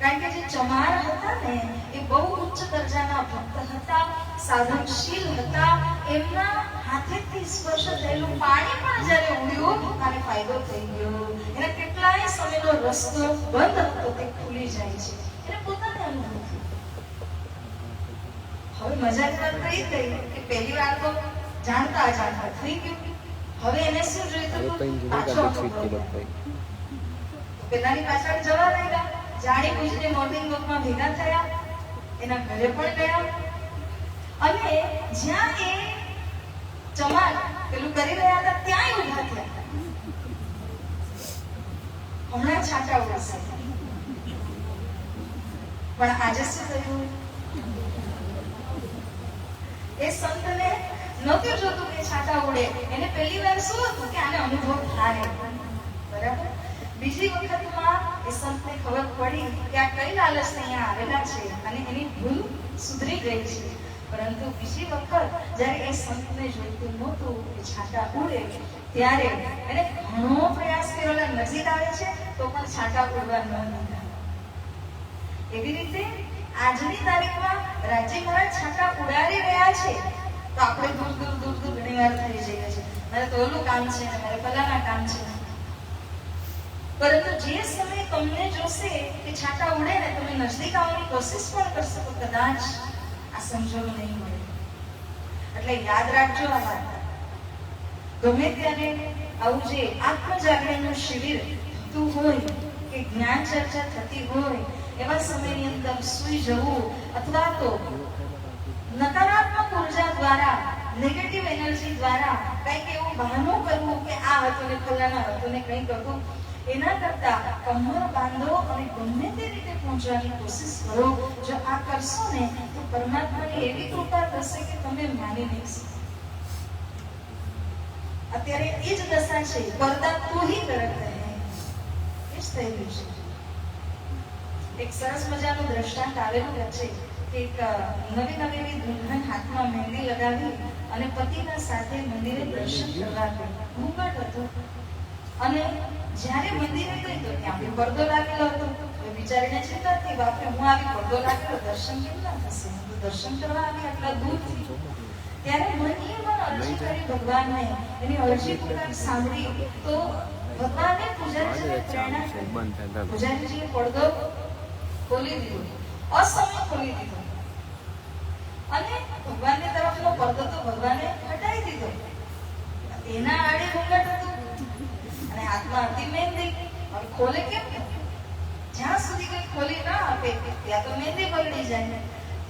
કારણ કે જે ચમાર હતા ને એ બહુ ઉચ્ચ દરજાના ભક્ત હતા, સાધનશીલ હતા. એમના હાથેથી સ્પર્શ થયેલું પાણી પણ જ્યારે ઉડ્યું અને ફાયદો થઈ ગયો. એના કેટલાય સમયનો રસ્તો બંધ હતો તે ખુલી જાય છે. એને પોતાને અનુભવ થયો. હવે મજાની વાત કઈ થઈ કે પહેલી વાર તો જાણતા થઈ ગયું. હવે એને શું જોઈતું પેલાની પાછળ જવા લાગ્યા. જાણી પૂછીને મોર્નિંગ વોકમાં ભેગા થયા, એના ઘરે પણ ગયા અને જ્યાં એ ચમાર પેલું કરી રહ્યા હતા ત્યાં ઉભા થયા. હમણાં છાંટા ઉડશે પણ આજે શું થયું, એ સંતને નહોતું જોતું કે છાંટા ઉડે. એને પહેલી વાર શું હતું કે આને અનુભવ થાય, બરાબર. બીજી વખતમાં એ સંતને ખબર પડી કે આ કઈ લાલચ અહીંયા આવેલા છે અને એની ભૂલ સુધરી ગઈ છે. પરંતુ બીજી વખત જ્યારે એ સંતને જોઈતું નહોતું કે છાંટા ઉડે ત્યારે એને ઘણો પ્રયાસ કર્યો. નજીક આવે છે તો પણ છાંટા ઉડવા ન દીધા. એવી રીતે આજની તારીખમાં રાજ્ય મહારાજ છાંટા ઉડાડી રહ્યા છે તો આપણે દૂર ઘણી વાર થઈ જઈએ છીએ, મારે તો ઓલું કામ છે ને મારે ફલાણા કામ છે. પરંતુ જે સમય તમને જોશે કે છાંટા ઉડે ને તમે નજદીક આવવાની કોશિશ પણ કરશો તો કદાચ આ સંજોગ નહીં મળે. એટલે યાદ રાખજો આ વાત. ગમે ત્યારે આવું જે આત્મજાગરણનું શિબિર થતું હોય કે જ્ઞાન ચર્ચા થતી હોય એવા સમયની અંદર સૂઈ જવું અથવા તો નકારાત્મક ઉર્જા દ્વારા, નેગેટિવ એનર્જી દ્વારા કંઈક એવું બહાનું કરવું કે આ હતું ને ફલાણા હતું ને કંઈક હતું, એના કરતા કમર બાંધો અને ગમે તે રીતે પહોંચવાની કોશિશ કરો. જો આ કરશો ને તો પરમાત્માની એવી કૃપા થશે કે તમે માની નહીં શકો. અત્યારે એ જ દશા છે, પડદા તું હી કરત રહે, એ જ થઈ રહ્યું છે. એક સરસ મજાનું દ્રષ્ટાંત આવેલું છે કે એક નવી દુલ્હન હાથમાં મહેંદી લગાવી અને પતિના સાથે મંદિરે દર્શન કરવા ગઈ. ઘૂંઘટ હતું અને જ્યારે મંદિરે ગઈ તો ત્યાં બી પડદો લાગેલો હતો. વિચારીને ચિંતા થઈ, બાપરે હું આવી પડદો લાગેલો દર્શન કેમ ના થશે, હું તો દર્શન કરવા આવી આટલા દૂરથી. ત્યારે મનમાં અરજી કરી ભગવાનને, એની અરજી પૂર્વક સાંભળી તો ભગવાને પૂજારીજીને પ્રેરણા કરી. પૂજારીજીએ પડદો ખોલી દીધો, અસમય ખોલી દીધો અને ભગવાનની તરફનો પડદો તો ભગવાને હટાવી દીધો. એના આડે ઘૂંઘટ હતું અને હાથમાં હતી મહેંદી. હવે ખોલે કેમ? જ્યાં સુધી કોઈ ખોલી ના આપે ત્યાં તો મહેંદી બગડી જાય.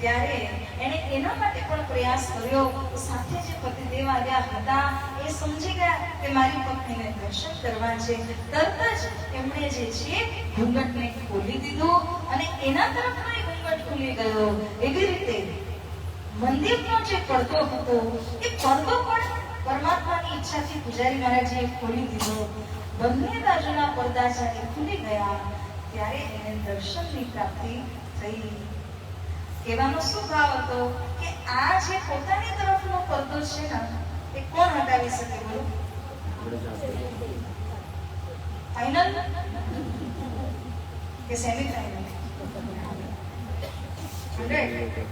ત્યારે એને એના માટે પણ પ્રયાસ કર્યો. સાથે જે પતિદેવ આવ્યા હતા એ સમજી ગયા કે મારી પત્નીને દર્શન કરવા છે. તરત જ એમણે જે છે ઘૂંઘટને ખોલી દીધું અને એના તરફનો એ ઘૂંઘટ ખુલી ગયો. એવી રીતે મંદિરનો જે પડદો હતો એ પડદો પણ પરમાત્માની ઈચ્છાથી પૂજારી મહારાજે ખોલી દીધો. બંને બાજુના પડદા જ્યારે ખુલી ગયા ત્યારે એને દર્શનની પ્રાપ્તિ થઈ. કહેવાનો શું ભાવ હતો કે આ જે પોતાની તરફનો પડદો છે ને એ કોણ હટાવી શકે? બોલો. ફાઇનલ કે સેમી ફાઇનલ? 100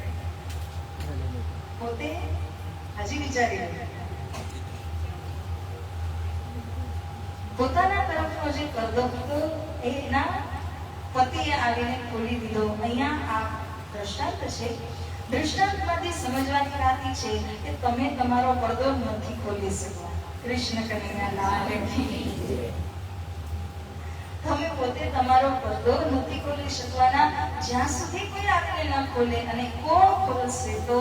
પોતે હજી વિચારી રહ્યા. પોતાના તરફનો જે પડદો હતો એના પતિએ આવીને ખોલી દીધો. અહીંયા આ દ્રષ્ટાંત છે. દ્રષ્ટાંતમાંથી સમજવાની વાત એ છે કે તમે તમારો પડદો નથી ખોલી શકતા. કૃષ્ણ કનૈયા લાલ કી. તમે પોતે તમારો પડદો નથી ખોલી શકવાના જ્યાં સુધી કોઈ આવીને ન ખોલે. અને કોણ ખોલશે? તો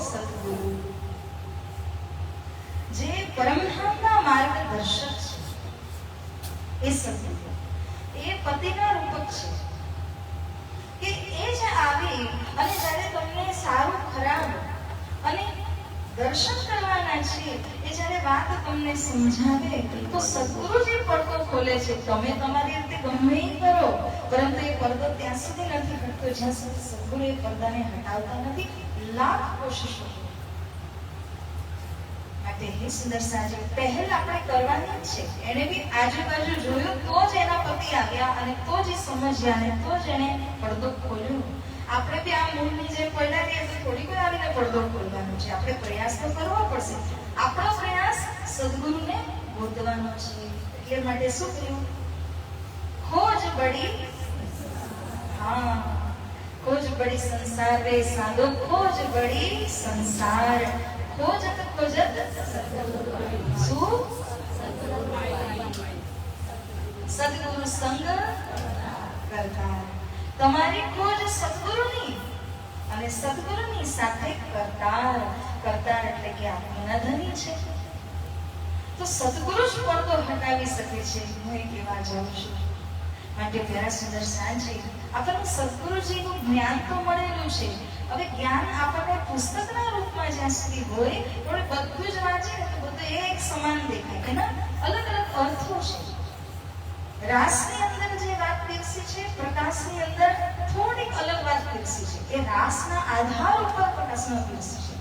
સદગુરુ, જે પરમધામના માર્ગદર્શક છે. એ સદગુરુ એ પતિના રૂપક છે કે એ જે આવી અને જ્યારે તમને સારું ખરાબ અને દર્શન કરવાના છે એ જ્યારે વાત તમને સમજાવે તો સદગુરુ જે પડદો ખોલે છે. તમે તમારી રીતે ગમે એ કરો પરંતુ એ પડદો ત્યાં સુધી નથી હટતો જ્યાં સુધી સદગુરુ એ પડદાને હટાવતા નથી. લાખ કોશિશો માટે હે સુંદર સાજી પહેલ આપણે કરવાની જ છે. એને બી આજુબાજુ જોયું તો જ એના પતિ આવ્યા અને તો જ સમજ્યા અને તો જ એને પડદો ખોલ્યો. આપણે બી આ મૂળની જેમ પડ્યા રહીએ તો થોડી કોઈ આવીને પડદો ખોલવાનો છે. આપણે પ્રયાસ તો કરવો પડશે. આપણો પ્રયાસ સદગુરુને ગોતવાનો છે. એટલે માટે શું કર્યું? ખોજ બડી, હા, ખોજ બડી સંસાર રે સાધો, ખોજ બડી સંસાર. ખોજત ખોજત શું? સદગુરુ સંગ કરતા. તમારી ખોજ સદગુરુની અને સદગુરુની સાથે કરતાર. કરતાર એટલે કે આત્માના ધની છે. તો સદગુરુ જ પડદો હટાવી શકે છે. હું એ કહેવા જાઉં છું. માટે પ્યારા સુંદર સાંજે આપણને સદગુરુજીનું જ્ઞાન તો મળેલું છે. હવે જ્ઞાન આપણને પુસ્તકના રૂપમાં જ્યાં સુધી હોય પણ બધું જ વાંચે ને તો બધું એક સમાન દેખાય. એના અલગ અલગ અર્થો છે. રાસની અંદર જે વાત પીરસી છે પ્રકાશની અંદર થોડીક અલગ વાત પીરસી છે. એ રાસના આધાર ઉપર પ્રકાશમાં પીરસી છે.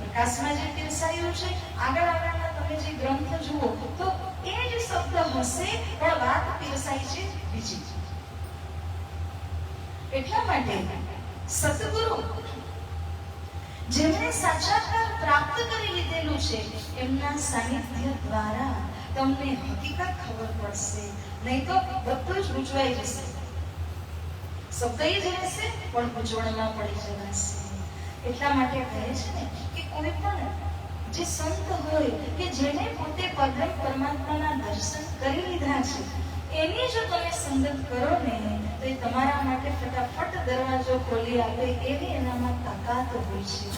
પ્રકાશમાં જે પીરસાયું છે આગળના તમે જે ગ્રંથ જુઓ તો એ જ શબ્દ હશે પણ વાત પીરસાઈ છે બીજી. એટલા માટે સતગુરુ જેમણે સાક્ષાત્કાર પ્રાપ્ત કરી લીધેલું છે એમના સાનિધ્ય દ્વારા તમને હકીકત ખબર પડશે. નહીં તો બધું જ ગૂંચવાઈ જશે. શબ્દ જ રહેશે પણ ગૂંચવણમાં પડી જવાશે. એટલા માટે કહે છે ને કે કોઈ પણ જે સંત હોય કે જેને પોતે પરમ પરમાત્માના દર્શન કરી લીધા છે એની જો તમે સંગત કરો ને તો એ તમારા માટે ફટાફટ દરવાજો ખોલી આપે એવી એનામાં તાકાત હોય છે.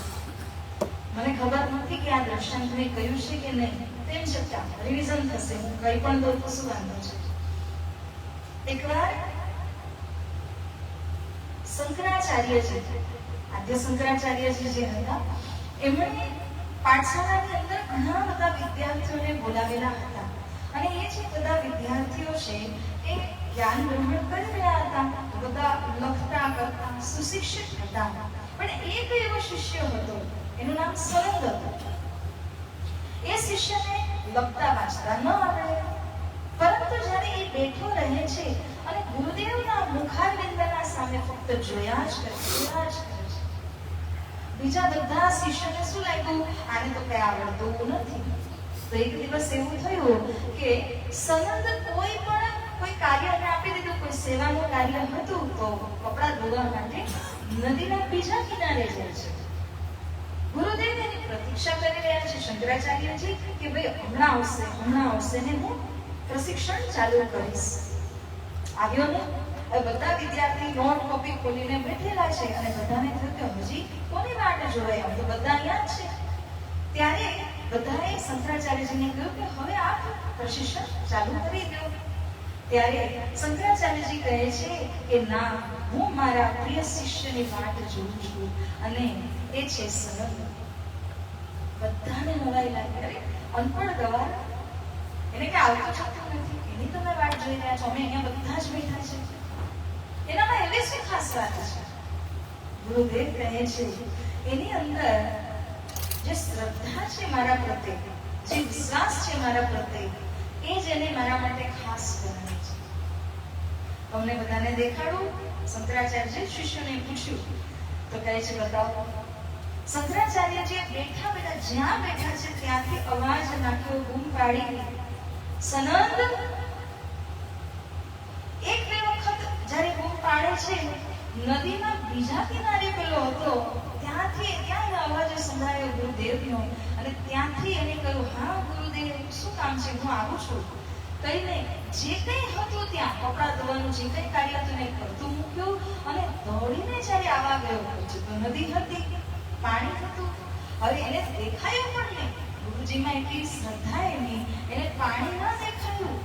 મને ખબર નથી કે આ દ્રષ્ટાંત મેં કહ્યું છે કે નહીં. તેમ છતાં રિવિઝન થશે. હું કંઈ પણ દઉં તો શું વાંધો છે. એકવાર શંકરાચાર્યજી, આદ્ય શંકરાચાર્યજી જે હતા એમણે પાઠશાળાની અંદર ઘણા બધા વિદ્યાર્થીઓને બોલાવેલા હતા અને એ જે બધા વિદ્યાર્થીઓ છે એ જ્ઞાન ગ્રહણ કરી રહ્યા હતા. બધા લખતા કરતા સુશિક્ષિત હતા. પણ એક એવો શિષ્ય હતો એનું નામ સરંગ હતું. એ શિષ્યને લખતા વાંચતા ન આવડે પરંતુ જ્યારે એ બેઠો રહે છે અને ગુરુદેવના મુખારવિંદના સામે ફક્ત જોયા જ કરે છે. બીજા બધા શિષ્યોને શું લાગ્યું આને તો કઈ આવડતું નથી. તો એક દિવસ એવું થયું કે સનંદ કોઈ કાર્યને આપી દીધું. કોઈ સેવાનું કાર્ય હતું તો કપડા ધોવા માટે નદીના બીજા કિનારે જાય છે. ગુરુદેવ એની પ્રતીક્ષા કરી રહ્યા છે શંકરાચાર્યજી કે ભાઈ હમણાં આવશે ને હું પ્રશિક્ષણ ચાલુ કરીશ. આવ્યો ને. બધા વિદ્યાર્થી નોટ કોપી ખોલીને બેઠેલા છે અને બધાને થયું કે હજી કોની વાટ જોવાય? આમ તો બધા અહીંયા જ છે. ત્યારે બધાએ શંકરાચાર્યજીને કહ્યું કે હવે આપ પ્રશિક્ષણ ચાલુ કરી દો. ત્યારે શંકરાચાર્યજી કહે છે કે ના, હું મારા પ્રિય શિષ્યની વાટ જોઉં છું, અને એ છે સનંદ. બધાને નવાઈ લાગી. અરે અનપઢ ગવાર, એને કે આવતો થતું નથી, એની તમે વાટ જોઈ રહ્યા છો, અમે અહીંયા બધા જ બેઠા છે, એનામાં એવી શું ખાસ વાત છે? ગુરુદેવ કહે છે એની અંદર જે શ્રદ્ધા છે મારા પ્રત્યે, જે વિશ્વાસ છે મારા પ્રત્યે, એ જ એને મારા માટે ખાસ બનાવે છે. તમને બધાને દેખાડું. શંકરાચાર્ય શિષ્યોને પૂછ્યું તો કહે છે બતાવો. શંકરાચાર્યજી બેઠા બેઠા જ્યાં બેઠા છે ત્યાંથી અવાજ નાખ્યો, બૂમ પાડી, સનંદ. એક બે વખત જ્યારે બૂમ પાડે છે, નદીના બીજા કિનારે પેલો હતો, ત્યાં અવાજ સંભળાયો ગુરુદેવનો, અને ત્યાંથી એને કહ્યું, હા ગુરુદેવ, શું કામ છે? હું આવું છું. કહીને જે કંઈ હતું ત્યાં કપડા ધોવાનું જે કંઈ કાર્ય હતું એને કરતું મૂક્યું, અને દોડીને જ્યારે આવવા ગયો તો નદી હતી, પાણી હતું. હવે એને દેખાયું પણ નહીં. ગુરુજીમાં એટલી શ્રદ્ધા એની, એને પાણી ના દેખાયું,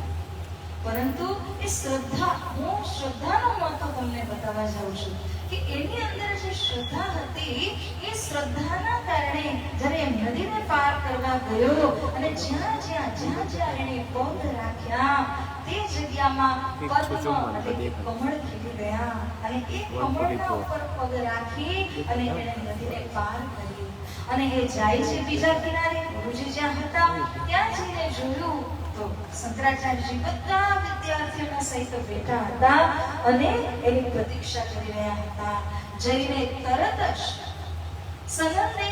પરંતુ એ શ્રદ્ધા, હું શ્રદ્ધાનો મહત્વ તમને બતાવવા જાઉં છું કે એની અંદર જે શ્રદ્ધા હતી, એ શ્રદ્ધાના કારણે જ્યારે નદીને પાર કરવા ગયો અને જ્યાં એને પગ રાખ્યા તે જગ્યામાં પદ્મ એટલે કે કમળ ખીલી ગયા, અને એ કમળના ઉપર પગ રાખી અને એને નદીને પાર કરી. અને એ જાય છે બીજા કિનારે, ગુરુજી જ્યાં હતા ત્યાં જઈને જોયું તો શંકરાચાર્યજી બધા વિદ્યાર્થીઓના સહિત બેઠા હતા અને એની પ્રતીક્ષા કરી રહ્યા હતા. જઈને તરત જ સનંદે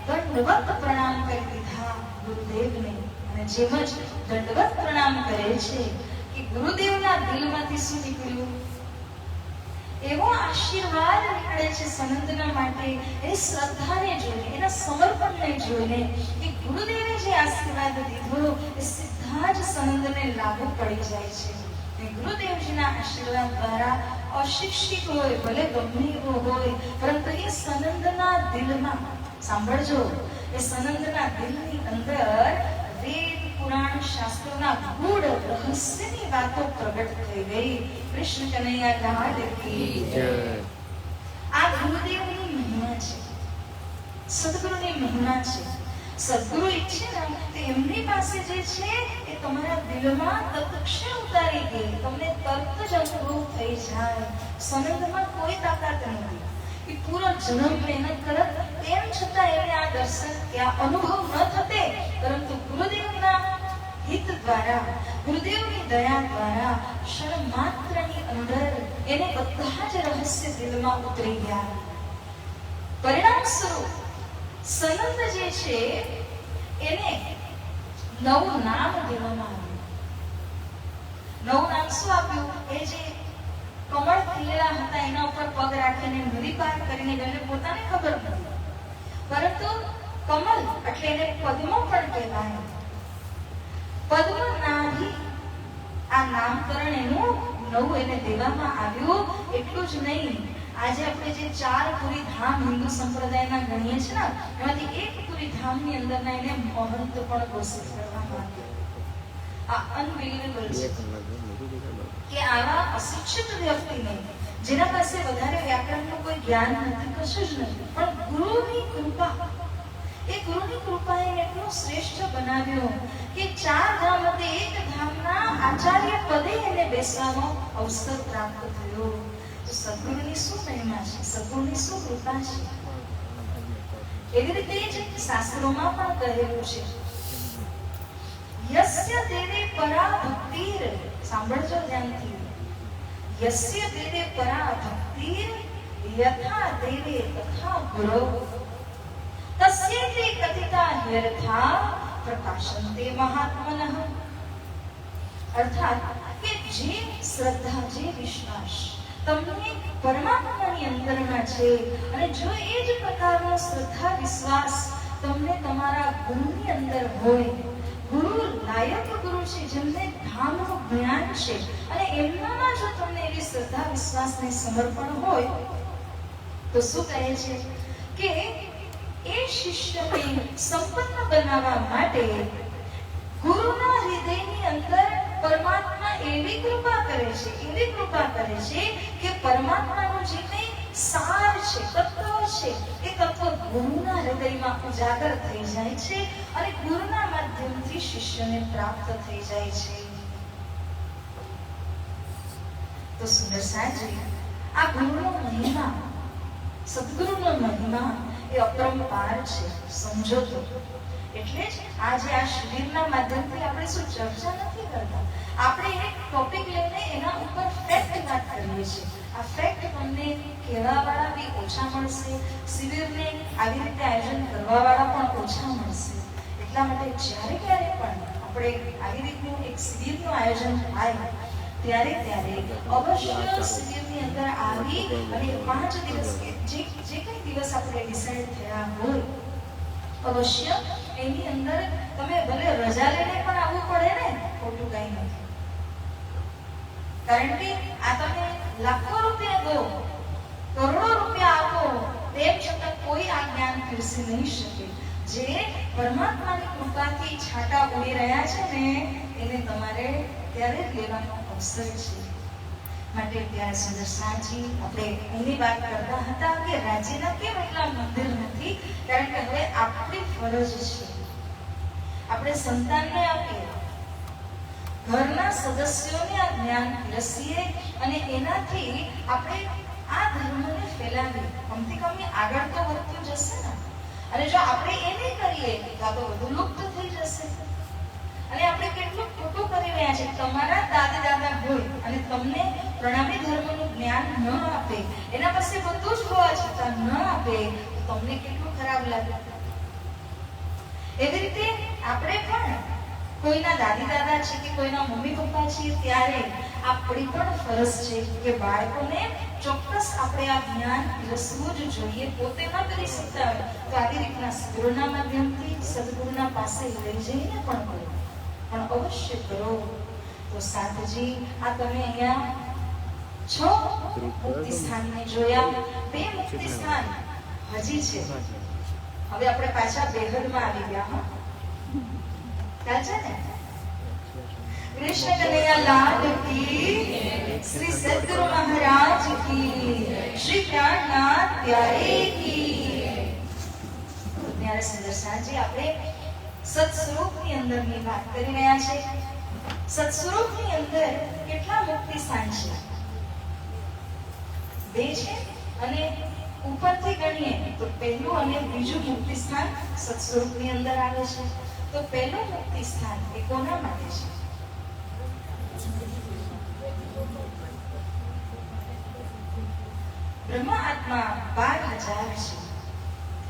દંડવત પ્રણામ કરી દીધા ગુરુદેવને. અને જેમ જ દંડવત પ્રણામ કરે છે કે ગુરુદેવના દિલમાંથી શું નીકળ્યું? એવો આશીર્વાદ નીકળે છે સનંદના માટે, એ શ્રદ્ધાને જોઈને, એના સમર્પણને જોઈને, કે ગુરુદેવે જે આશીર્વાદ દીધો એ સીધા જ સનંદને લાગુ પડી જાય છે. ગુરુદેવજીના આશીર્વાદ દ્વારા અશિક્ષિત હોય, ભલે ગમે એવો હોય, પરંતુ એ સનંદના દિલમાં, સાંભળજો, એ સનંદના દિલની અંદર વેદ પુરાણ શાસ્ત્રોના ગૂઢ રહસ્યની વાતો પ્રગટ થઈ ગઈ. કૃષ્ણ કનૈયા લાલ કી જય. આ ગુરુદેવની મહિમા છે, સદગુરુની મહિમા છે. સદગુરુ ઈચ્છે ને તો એમની પાસે જે છે એ તમારા દિલમાં તત્ક્ષણ ઉતારી દે, તમને તરત જ અનુભવ થઈ જાય. સનંદમાં કોઈ તાકાત નથી, એ પૂરો જન્મ મહેનત કરત, તેમ છતાં એને આ દર્શન ત્યાં અનુભવ ન થતે, પરંતુ ગુરુદેવના હિત દ્વારા, ગુરુદેવની દયા દ્વારા ક્ષણ માત્રની અંદર એને બધા જ રહસ્ય દિલમાં ઉતરી ગયા. પરિણામ સ્વરૂપ સનંદ જે છે એને નવું નામ દેવામાં આવ્યું. નવું નામ શું આપ્યું? એ જે કમળ ખીલેલા હતા એના ઉપર પગ રાખીને નદી પાર કરીને ગઈને પોતાને ખબર નથી, પરંતુ કમલ એટલે એને પદ્મ પણ કહેવાય. પદ્મનાભી આ નામકરણ એનું નવું એને દેવામાં આવ્યું. એટલું જ નહીં, આજે આપણે જે 4 પુરી ધામ હિન્દુ સંપ્રદાયના ગણીએ છીએ ને, એમાંથી એક પુરી ધામની અંદરના એને મહંત પણ ઘોષિત કરવામાં આવ્યો. આ અનબિલીવેબલ છે કે આવા અશિક્ષિત વ્યક્તિને, જેના પાસે વધારે વ્યાકરણનું કોઈ જ્ઞાન નથી, કશું જ નથી, પણ ગુરુની કૃપા, એ ગુરુની કૃપાએ એટલો શ્રેષ્ઠ બનાવ્યો કે 4 ધામમાંથી એક ધામના આચાર્ય પદે એને બેસવાનો અવસર પ્રાપ્ત થયો. તો સદગુરુની શું મહિમા છે, સદગુરુની શું કૃપા છે. એવી રીતે જ શાસ્ત્રોમાં પણ કહેલું છે, યસ્ય દેવે પરા ભક્તિર, સાંભળજો ધ્યાનથી, યસ્ય દેવે પરા ભક્તિર યથા દેવે તથા ગુરુ તસ્યેતિ કથિતા યથા પ્રકાશન્તે મહાત્મનઃ. અર્થાત કે જે શ્રદ્ધા, જે વિશ્વાસ તમને પરમાત્માની અંદરમાં છે, અને જો એ જ પ્રકારનો શ્રદ્ધા વિશ્વાસ તમને તમારા ગુરુની અંદર હોય, ગુરુ લાયક ગુરુ છે, જેમને ધામનું જ્ઞાન છે, અને એમનામાં જો તમને એવી શ્રદ્ધા વિશ્વાસને સમર્પણ હોય, તો શું કહે છે કે એ શિષ્યને સંપન્ન બનાવવા માટે ગુરુના હૃદયની અંદર પરમાત્મા એવી કૃપા કરે છે કે પરમાત્માનું જે કંઈ સાર છે, તત્વ છે, એ તત્વ ગુરુના હૃદયમાં ઉજાગર થઈ જાય છે અને ગુરુના માધ્યમથી શિષ્યને પ્રાપ્ત થઈ જાય છે. તો સુંદર સાજી, આ ગુરુનો મહિમા, સદગુરુનો મહિમા એ અપરંપાર છે. સમજો તો. એટલે જ આજે આ શિબિરના માધ્યમથી આપણે શું ચર્ચા નથી કરતા, આપણે એક ટોપિક લઈને એના ઉપર ફેક્ટ વાત કરીએ છીએ. આ ફેક્ટ તમને કહેવાવાળા બી ઓછા મળશે, શિબિરને આવી રીતે આયોજન કરવાવાળા પણ ઓછા મળશે. એટલા માટે જ્યારે ક્યારે પણ આપણે આવી રીતનું એક શિબિરનું આયોજન થાય ત્યારે અવશ્ય શિબિરની અંદર આવી અને 5 દિવસ જે કંઈ દિવસ આપણે ડિસાઈડ થયા હોય, અવશ્ય એની અંદર તમે ભલે રજા લઈને પણ આવવું પડે ને, ખોટું કઈ નથી. કારણ કે આ તમે લાખો રૂપિયા દો, કરોડો રૂપિયા આપો, તેમ છતાં કોઈ આ જ્ઞાન પીરસી નહીં શકે. જે પરમાત્માની કૃપાથી છાંટા ઉડી રહ્યા છે ને, એને તમારે ત્યારે લેવાનો અવસર છે. માટે ત્યારે સુંદર સાજી, આપણે એની વાત કરતા હતા કે રાજ્યના કેમ એટલા મંદિર નથી, કારણ કે હવે આપણી ફરજ છે, આપણે સંતાનને આપીએ, ઘરના સદસ્યોને આ જ્ઞાન પીરસીએ અને એનાથી આપણે આ ધર્મને ફેલાવીએ. કમથી કમ આગળ તો વધતું જશે ને. અને જો આપણે એ નહીં કરીએ તો આ તો વધુ લુપ્ત થઈ જશે. અને આપણે કેટલું ખોટું કરી રહ્યા છે. તમારા દાદા હોય અને તમને પ્રણામી ધર્મનું જ્ઞાન ન આપે, એના પાસે બધું જ હોવા છતાં ન આપે, તો તમને કેટલું ખરાબ લાગે. એવી રીતે આપણે પણ કોઈના દાદા છે કે કોઈના મમ્મી પપ્પા છે, ત્યારે આપણી પણ ફરજ છે કે બાળકોને ચોક્કસ આપણે આ જ્ઞાન પીરસવું જ જોઈએ. પોતે ન કરી શકતા હોય તો આવી રીતના સદગુરુના માધ્યમથી સદગુરુના પાસે લઈ જઈને પણ કરો, પણ અવશ્ય કરો. તો સાધજી, આ તમે અહીંયા 6 મુક્તિ સ્થાનને જોયા, 2 મુક્તિ સ્થાન હજી છે. હવે આપણે પાછા બેહદમાં આવી ગયા. ચાલશે ને? કૃષ્ણ કનૈયા લાલ કી, શ્રી સદગુરુ મહારાજ કી, શ્રી પ્રાણનાથ પ્યારે કી. ત્યારે સુંદર સાજી, આપણે સત્સ્વરૂપની અંદરની વાત કરી રહ્યા છે. સત્સ્વરૂપની અંદર કેટલા મુક્તિ સ્થાન છે? 2 છે. અને ઉપરથી ગણીએ તો પહેલું અને બીજું મુક્તિ સ્થાન સત્સ્વરૂપની અંદર આવે છે. તો પહેલું મુક્તિ સ્થાન એ કોના માટે છે? બ્રહ્મ આત્મા 12,000 છે.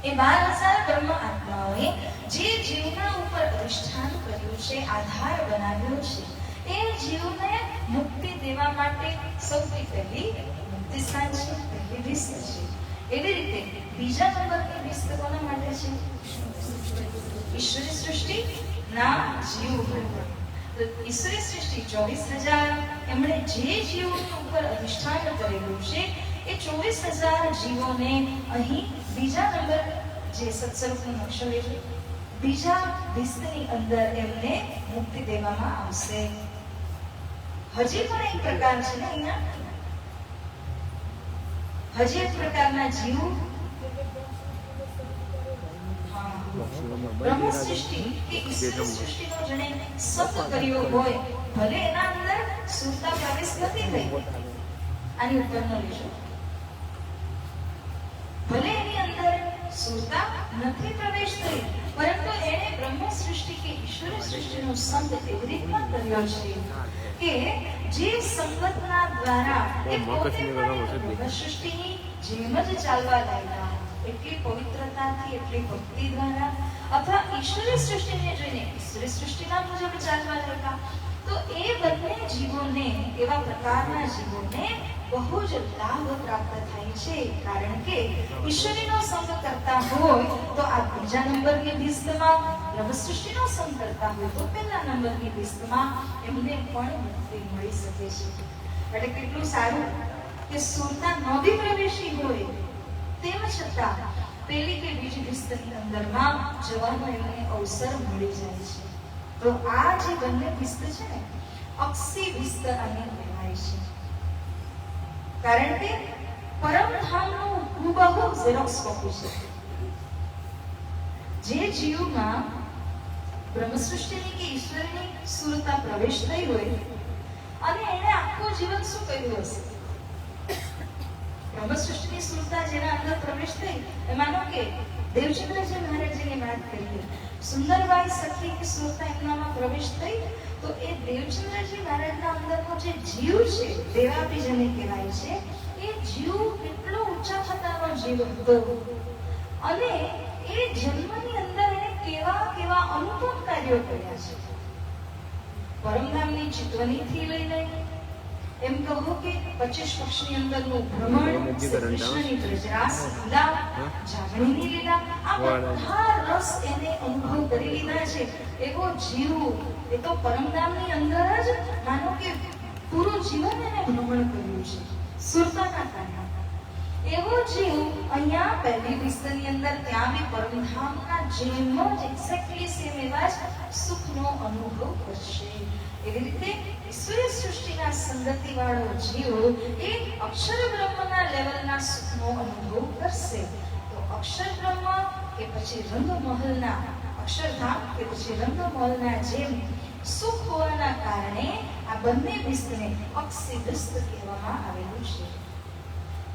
એ 12,000 બ્રહ્મ આત્માઓએ જે જીવના ઉપર અધિષ્ઠાન કર્યું છે, આધાર બનાવ્યો છે, એ જીવને મુક્તિ દેવા માટે સૌથી પહેલી મુક્તિ સ્થાન છે, પહેલી વિસ્ત છે. એવી રીતે બીજા નંબરની વિસ્ત કોના માટે છે? ઈશ્વરી સૃષ્ટિ ના જીવ. તો ઈશ્વરી સૃષ્ટિ 24,000 એમણે જે જીવોની ઉપર અધિષ્ઠાન કરેલું છે, એ 24,000 જીવોને અહીં બીજા નંબર જે સત્સ્વરૂપનો નકશો છે, બીજા વિસ્તની અંદર એમને મુક્તિ દેવામાં આવશે. હજી પણ એક પ્રકાર છે ને અહીંયા, હજી એક પ્રકારના જીવ બ્રહ્મ સૃષ્ટિ કે ઈશ્વર સૃષ્ટિનો જેણે સંગ કર્યો હોય, ભલે એના અંદર સુરતા પ્રવેશ નથી થઈ, આની ઉપર ન લેજો, ભલે એની અંદર સુરતા નથી પ્રવેશ થઈ, પરંતુ એણે બ્રહ્મ સૃષ્ટિ કે ઈશ્વર સૃષ્ટિનો સંગ એવી રીતના કર્યો છે કે જે સંગતના દ્વારા એ પોતે બ્રહ્મ સૃષ્ટિની જેમ જ ચાલવા લાગ્યા. એટલી પવિત્રતાથી, એટલી ભક્તિ દ્વારા, અથવા ઈશ્વરી સૃષ્ટિને જોઈને ઈશ્વરી સૃષ્ટિના મુજબ ચાલવા લાગ્યા. તો એ બંને જીવોને, એવા પ્રકારના જીવોને બહુ જ લાભ પ્રાપ્ત થાય છે. કારણ કે ઈશ્વરીનો સંગ કરતા હોય તો આ બીજા નંબરની વિસ્તમાં, બ્રહ્મ સૃષ્ટિનો સંગ કરતા હોય તો પહેલા નંબરની વિસ્તમાં એમને પણ મુક્તિ મળી શકે છે. એટલે કેટલું સારું કે સુરતા ન બી પ્રવેશી હોય, તેમ છતાં પહેલી કે બીજી વિસ્તની અંદરમાં જવાનો એમને અવસર મળી જાય છે. તો આ જે બંને વિસ્ત છે ને, અક્ષી વિસ્તર અને કહેવાય છે. કારણ કે પરમધામનું હુબહુ ઝેરોક્સ કોપી છે. જે જીવમાં બ્રહ્મ સૃષ્ટિની કે ઈશ્વરની સુરતા પ્રવેશ થઈ હોય અને એને આખું જીવન શું કર્યું હશે? બ્રહ્મ સૃષ્ટિની સુરતા જેના અંદર પ્રવેશ થઈ, માનો કે દેવચંદ્રજી મહારાજની વાત કરીએ, સુંદરબાઈ સખીની સુરતા એમનામાં પ્રવેશ થઈ, તો એ દેવચંદ્રજી મહારાજના અંદરનો જે જીવ છે, દેવાપીજને કહેવાય છે, એ જીવ કેટલો ઊંચા થતાનો જીવ હતો અને એ જન્મની અંદર એને કેવા કેવા અનુપમ કાર્યો કર્યા છે. પરમધામની ચિત્વનીથી લઈને એમ કહો કે 25 પક્ષની અંદરનું ભ્રમણ, કૃષ્ણની બ્રજરાસ લીલા, જાગણીની લીલા, આ બધા રસ એને અનુભવ કરી લીધા છે. એવો જીવ એ તો પરમધામની અંદર જ માનો કે પૂરું જીવન એને ભ્રમણ કર્યું છે સુરતાના કારણે. એવો જીવ અહીંયા પહેલી વિસ્તરની અંદર ત્યાં બી પરમધામના જેમ જ એક્ઝેક્ટલી સેમ એવા જ સુખનો અનુભવ કરશે. એવી રીતે ઈશ્વરીય સૃષ્ટિના સંગતિ વાળો જીવ એ અક્ષર બ્રહ્મના લેવલના સુખનો અનુભવ કરશે. તો અક્ષર બ્રહ્મ કે પછી રંગમહલના અક્ષરધામ કે પછી રંગમહલના જેમ સુખ હોવાના કારણે આ બંને વિસ્તને અક્ષી વિસ્ત કહેવામાં આવેલું છે.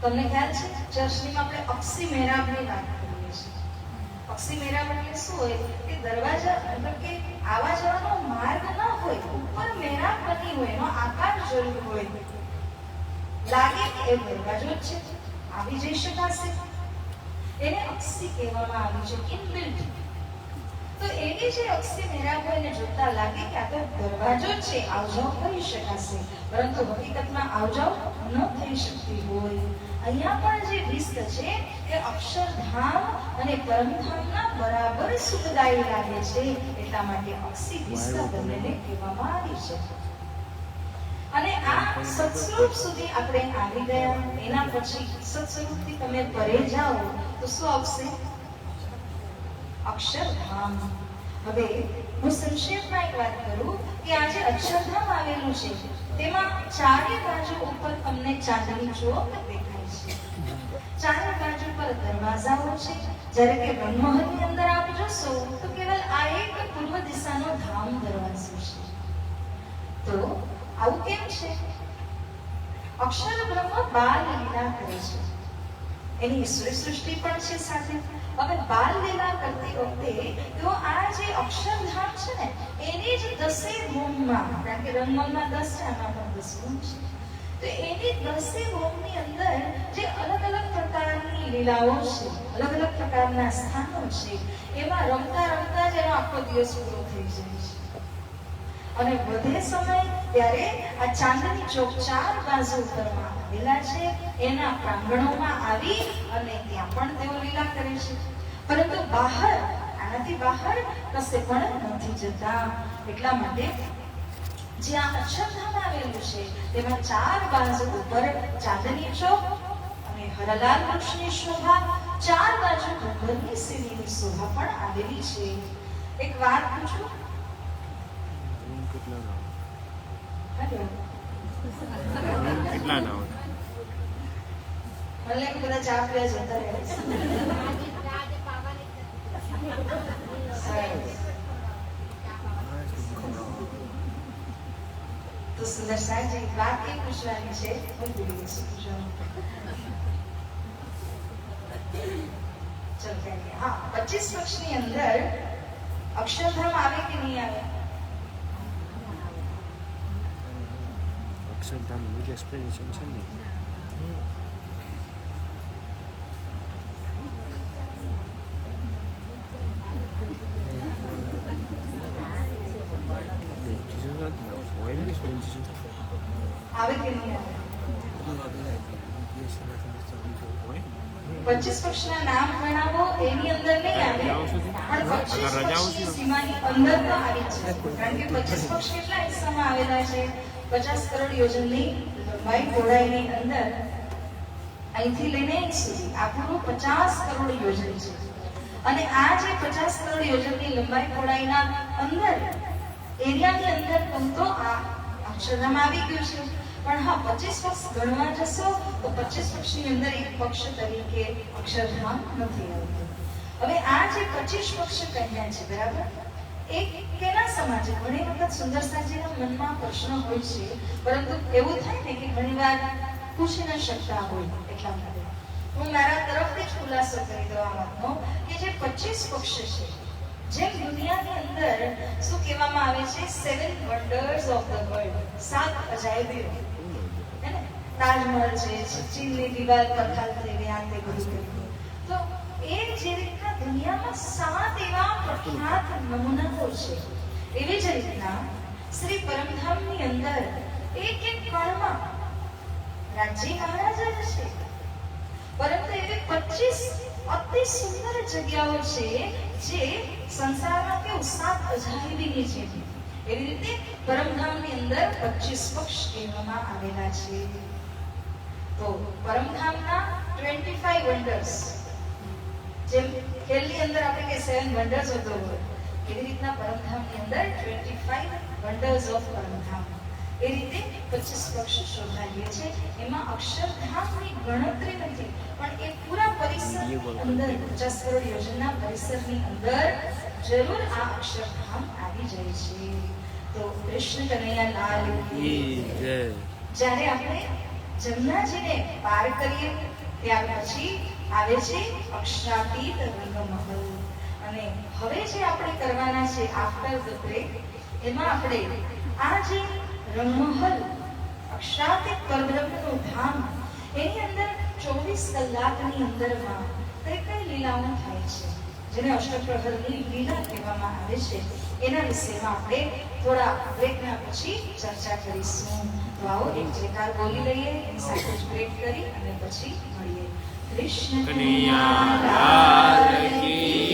તમને ખ્યાલ છે ચર્ચમાં આપણે અક્ષી મહેરાબની વાત કરીએ છીએ. અક્ષી મહેરાબ એટલે શું હોય કે દરવાજા મતલબ કે આવા જવાનો માર્ગ ના હોય, ઉપર મહેરાબ બની હોય, એનો આકાર જરૂર હોય, લાગે કે એ દરવાજો જ છે, આવી જઈ શકાશે, એને અક્ષી કહેવામાં આવ્યું છે, ઇનબિલ્ટ. તો એની જે અક્ષી મહેરાબ હોય ને જોતા લાગે કે આ તો દરવાજો જ છે, આવજાવ કરી શકાશે, પરંતુ હકીકતમાં આવજાવ ન થઈ શકતી હોય. અહીંયા પણ જે વિસ્ત છે એ અક્ષરધામ અને પરમધામના બરાબર સુખદાયી લાગે છે, એટલા માટે અક્ષી વિસ્ત બંનેને કહેવામાં આવી છે. અને આ સત્સ્વરૂપ સુધી આપણે આવી ગયા. એના પછી સત્સ્વરૂપથી તમે પરે જાઓ તો શું આવશે? અક્ષરધામ. હવે હું સંક્ષેપમાં એક વાત કરું કે આ જે અક્ષરધામ આવેલું છે તેમાં ચારે બાજુ ઉપર તમને ચાંદની ચોક દેખાય છે. ચારે બાજુ પર દરવાજાઓ છે. જ્યારે કે બ્રહ્મમહલની અંદર આપ જોશો તો કેવલ આ એક પૂર્વ દિશાનો ધામ દરવાજો છે. તો આવું કેમ છે? અક્ષર બ્રહ્મ બાલ લીલા કરે છે, એની ઈશ્વરી સૃષ્ટિ પણ છે સાથે. હવે બાલ લીલા કરતી વખતે તો આ જે અક્ષરધામ છે ને એની જ 10 ભૂમમાં, કારણ કે રંગમલમાં 10 છે, આમાં પણ 10 ભૂમ છે, તો એની 10 ભૂમની અંદર જે અલગ અલગ પ્રકારની લીલાઓ છે, અલગ અલગ પ્રકારના સ્થાનો છે, એમાં રમતા રમતા જ એનો આખો દિવસ પૂરો થઈ જાય છે. અને વધે સમય ત્યારે આ ચાંદની ચોક ચાર બાજુ ઉપરમાં આવેલા છે, એના પ્રાંગણોમાં આવી અને ત્યાં પણ તેઓ લીલા કરે છે. પરંતુ બહાર, આનાથી બહાર કશે પણ નથી જતા. એટલા માટે જ્યાં અક્ષરધામ આવેલું છે તેમાં ચાર બાજુ ઉપર ચાંદની ચોક અને હરલાલ વૃક્ષની શોભા, ચાર બાજુ ડુંગરની સીડીની શોભા પણ આવેલી છે. એક વાત પૂછું? કેટલા ના મને કે બધા ચા પીવા જતા રહે તો સુંદર સાહેબ એક વાત એ પૂછવાની છે, હું ભૂલી ગઈ છું પૂછવાનું. ચલ કહીએ, હા, 25 પક્ષની અંદર અક્ષરધામ આવે કે નહીં આવે? અક્ષરધામ નું એક્સપ્લેનેશન છે ને આવે કે નહીં આવે? 25 પક્ષના નામ ગણાવો એની અંદર નહીં આવે, પણ 25 પક્ષની સીમાની અંદર તો આવી છે. કારણ કે 25 પક્ષ કેટલા હિસ્સામાં આવેલા છે? 50 કરોડ યોજનની લંબાઈ પહોળાઈની અંદર અહીંથી લઈને અહીં સુધી આ પૂરું 50 કરોડ યોજન છે. અને આ જે 50 કરોડ યોજનની લંબાઈ પહોળાઈના અંદર એરિયાની અંદર તો આ અક્ષરધામ આવી ગયું છે. પણ હા, 25 પક્ષ ગણવા જશો તો 25 પક્ષની અંદર એક પક્ષ તરીકે અક્ષરધામ નથી આવતું. હવે આ જે 25 પક્ષ કહ્યા છે, બરાબર, એક કેના સમાન છે? ઘણી વખત સુંદરસાજીના મનમાં પ્રશ્ન હોય છે, પરંતુ એવું થાય ને કે ઘણીવાર પૂછી ન શકતા હોય. એટલા માટે હું મારા તરફથી જ ખુલાસો કરી દઉં આ વાતનો કે જે 25 પક્ષ છે, જેમ દુનિયાની અંદર શું કહેવામાં આવે છે, 7 વન્ડર્સ ઓફ ધ વર્લ્ડ, 7 અજાયબીઓ, હે ને? તાજમહલ છે, ચીનની દિવાલ પર ખાલ થઈ ગઈ, આ તે બધું કર્યું. તો એ જે રીતના દુનિયામાં 7 એવા પ્રખ્યાત નમૂનાઓ છે, એવી જ રીતના શ્રી પરમધામની અંદર એક એક કણમાં રાજ્ય મહારાજા જ છે, પરંતુ એવી 25 અતિ સુંદર જગ્યાઓ છે જે સંસારમાં કેવું 7 અજાયબીની છે. એવી રીતે પરમધામની અંદર 25 પક્ષ કહેવામાં આવેલા છે. તો પરમધામના 25 વન્ડર્સ, જેમ ખેલની અંદર આપણે કે 7 વન્ડર્સ ઓફ ધ વર્લ્ડ, એવી રીતના પરમધામની અંદર 25 વન્ડર્સ ઓફ પરમધામ, એ રીતે 25 પક્ષ શોધાઈએ છે. એમાં અક્ષરધામની ગણતરી નથી, પણ એ પૂરા પરિસરની અંદર 50 કરોડ યોજના પરિસરની અંદર જરૂર આ અક્ષરધામ આવી જાય છે. તો કૃષ્ણ કનૈયા લાલ કી જય. જ્યારે આપણે જમનાજીને પાર કરીએ ત્યાર પછી આવે છે અક્ષરાતીત રંગમહલ. અને હવે જે આપણે કરવાના છે આફ્ટર ધ બ્રેક, એમાં આપણે આ જે રંગમહલ અક્ષરાતીત પરબ્રહ્મનું ધામ, એની અંદર 24 કલાકની અંદરમાં કઈ કઈ લીલાઓ થાય છે, જેને અષ્ટપ્રહરની લીલા કહેવામાં આવે છે, એના વિશેમાં આપણે થોડા બ્રેકના પછી ચર્ચા કરીશું. તો આવો એક જયકાર બોલી લઈએ, એની સાથે જ બ્રેક કરી અને પછી મળીએ. કૃષ્ણ કનૈયા લાલ કી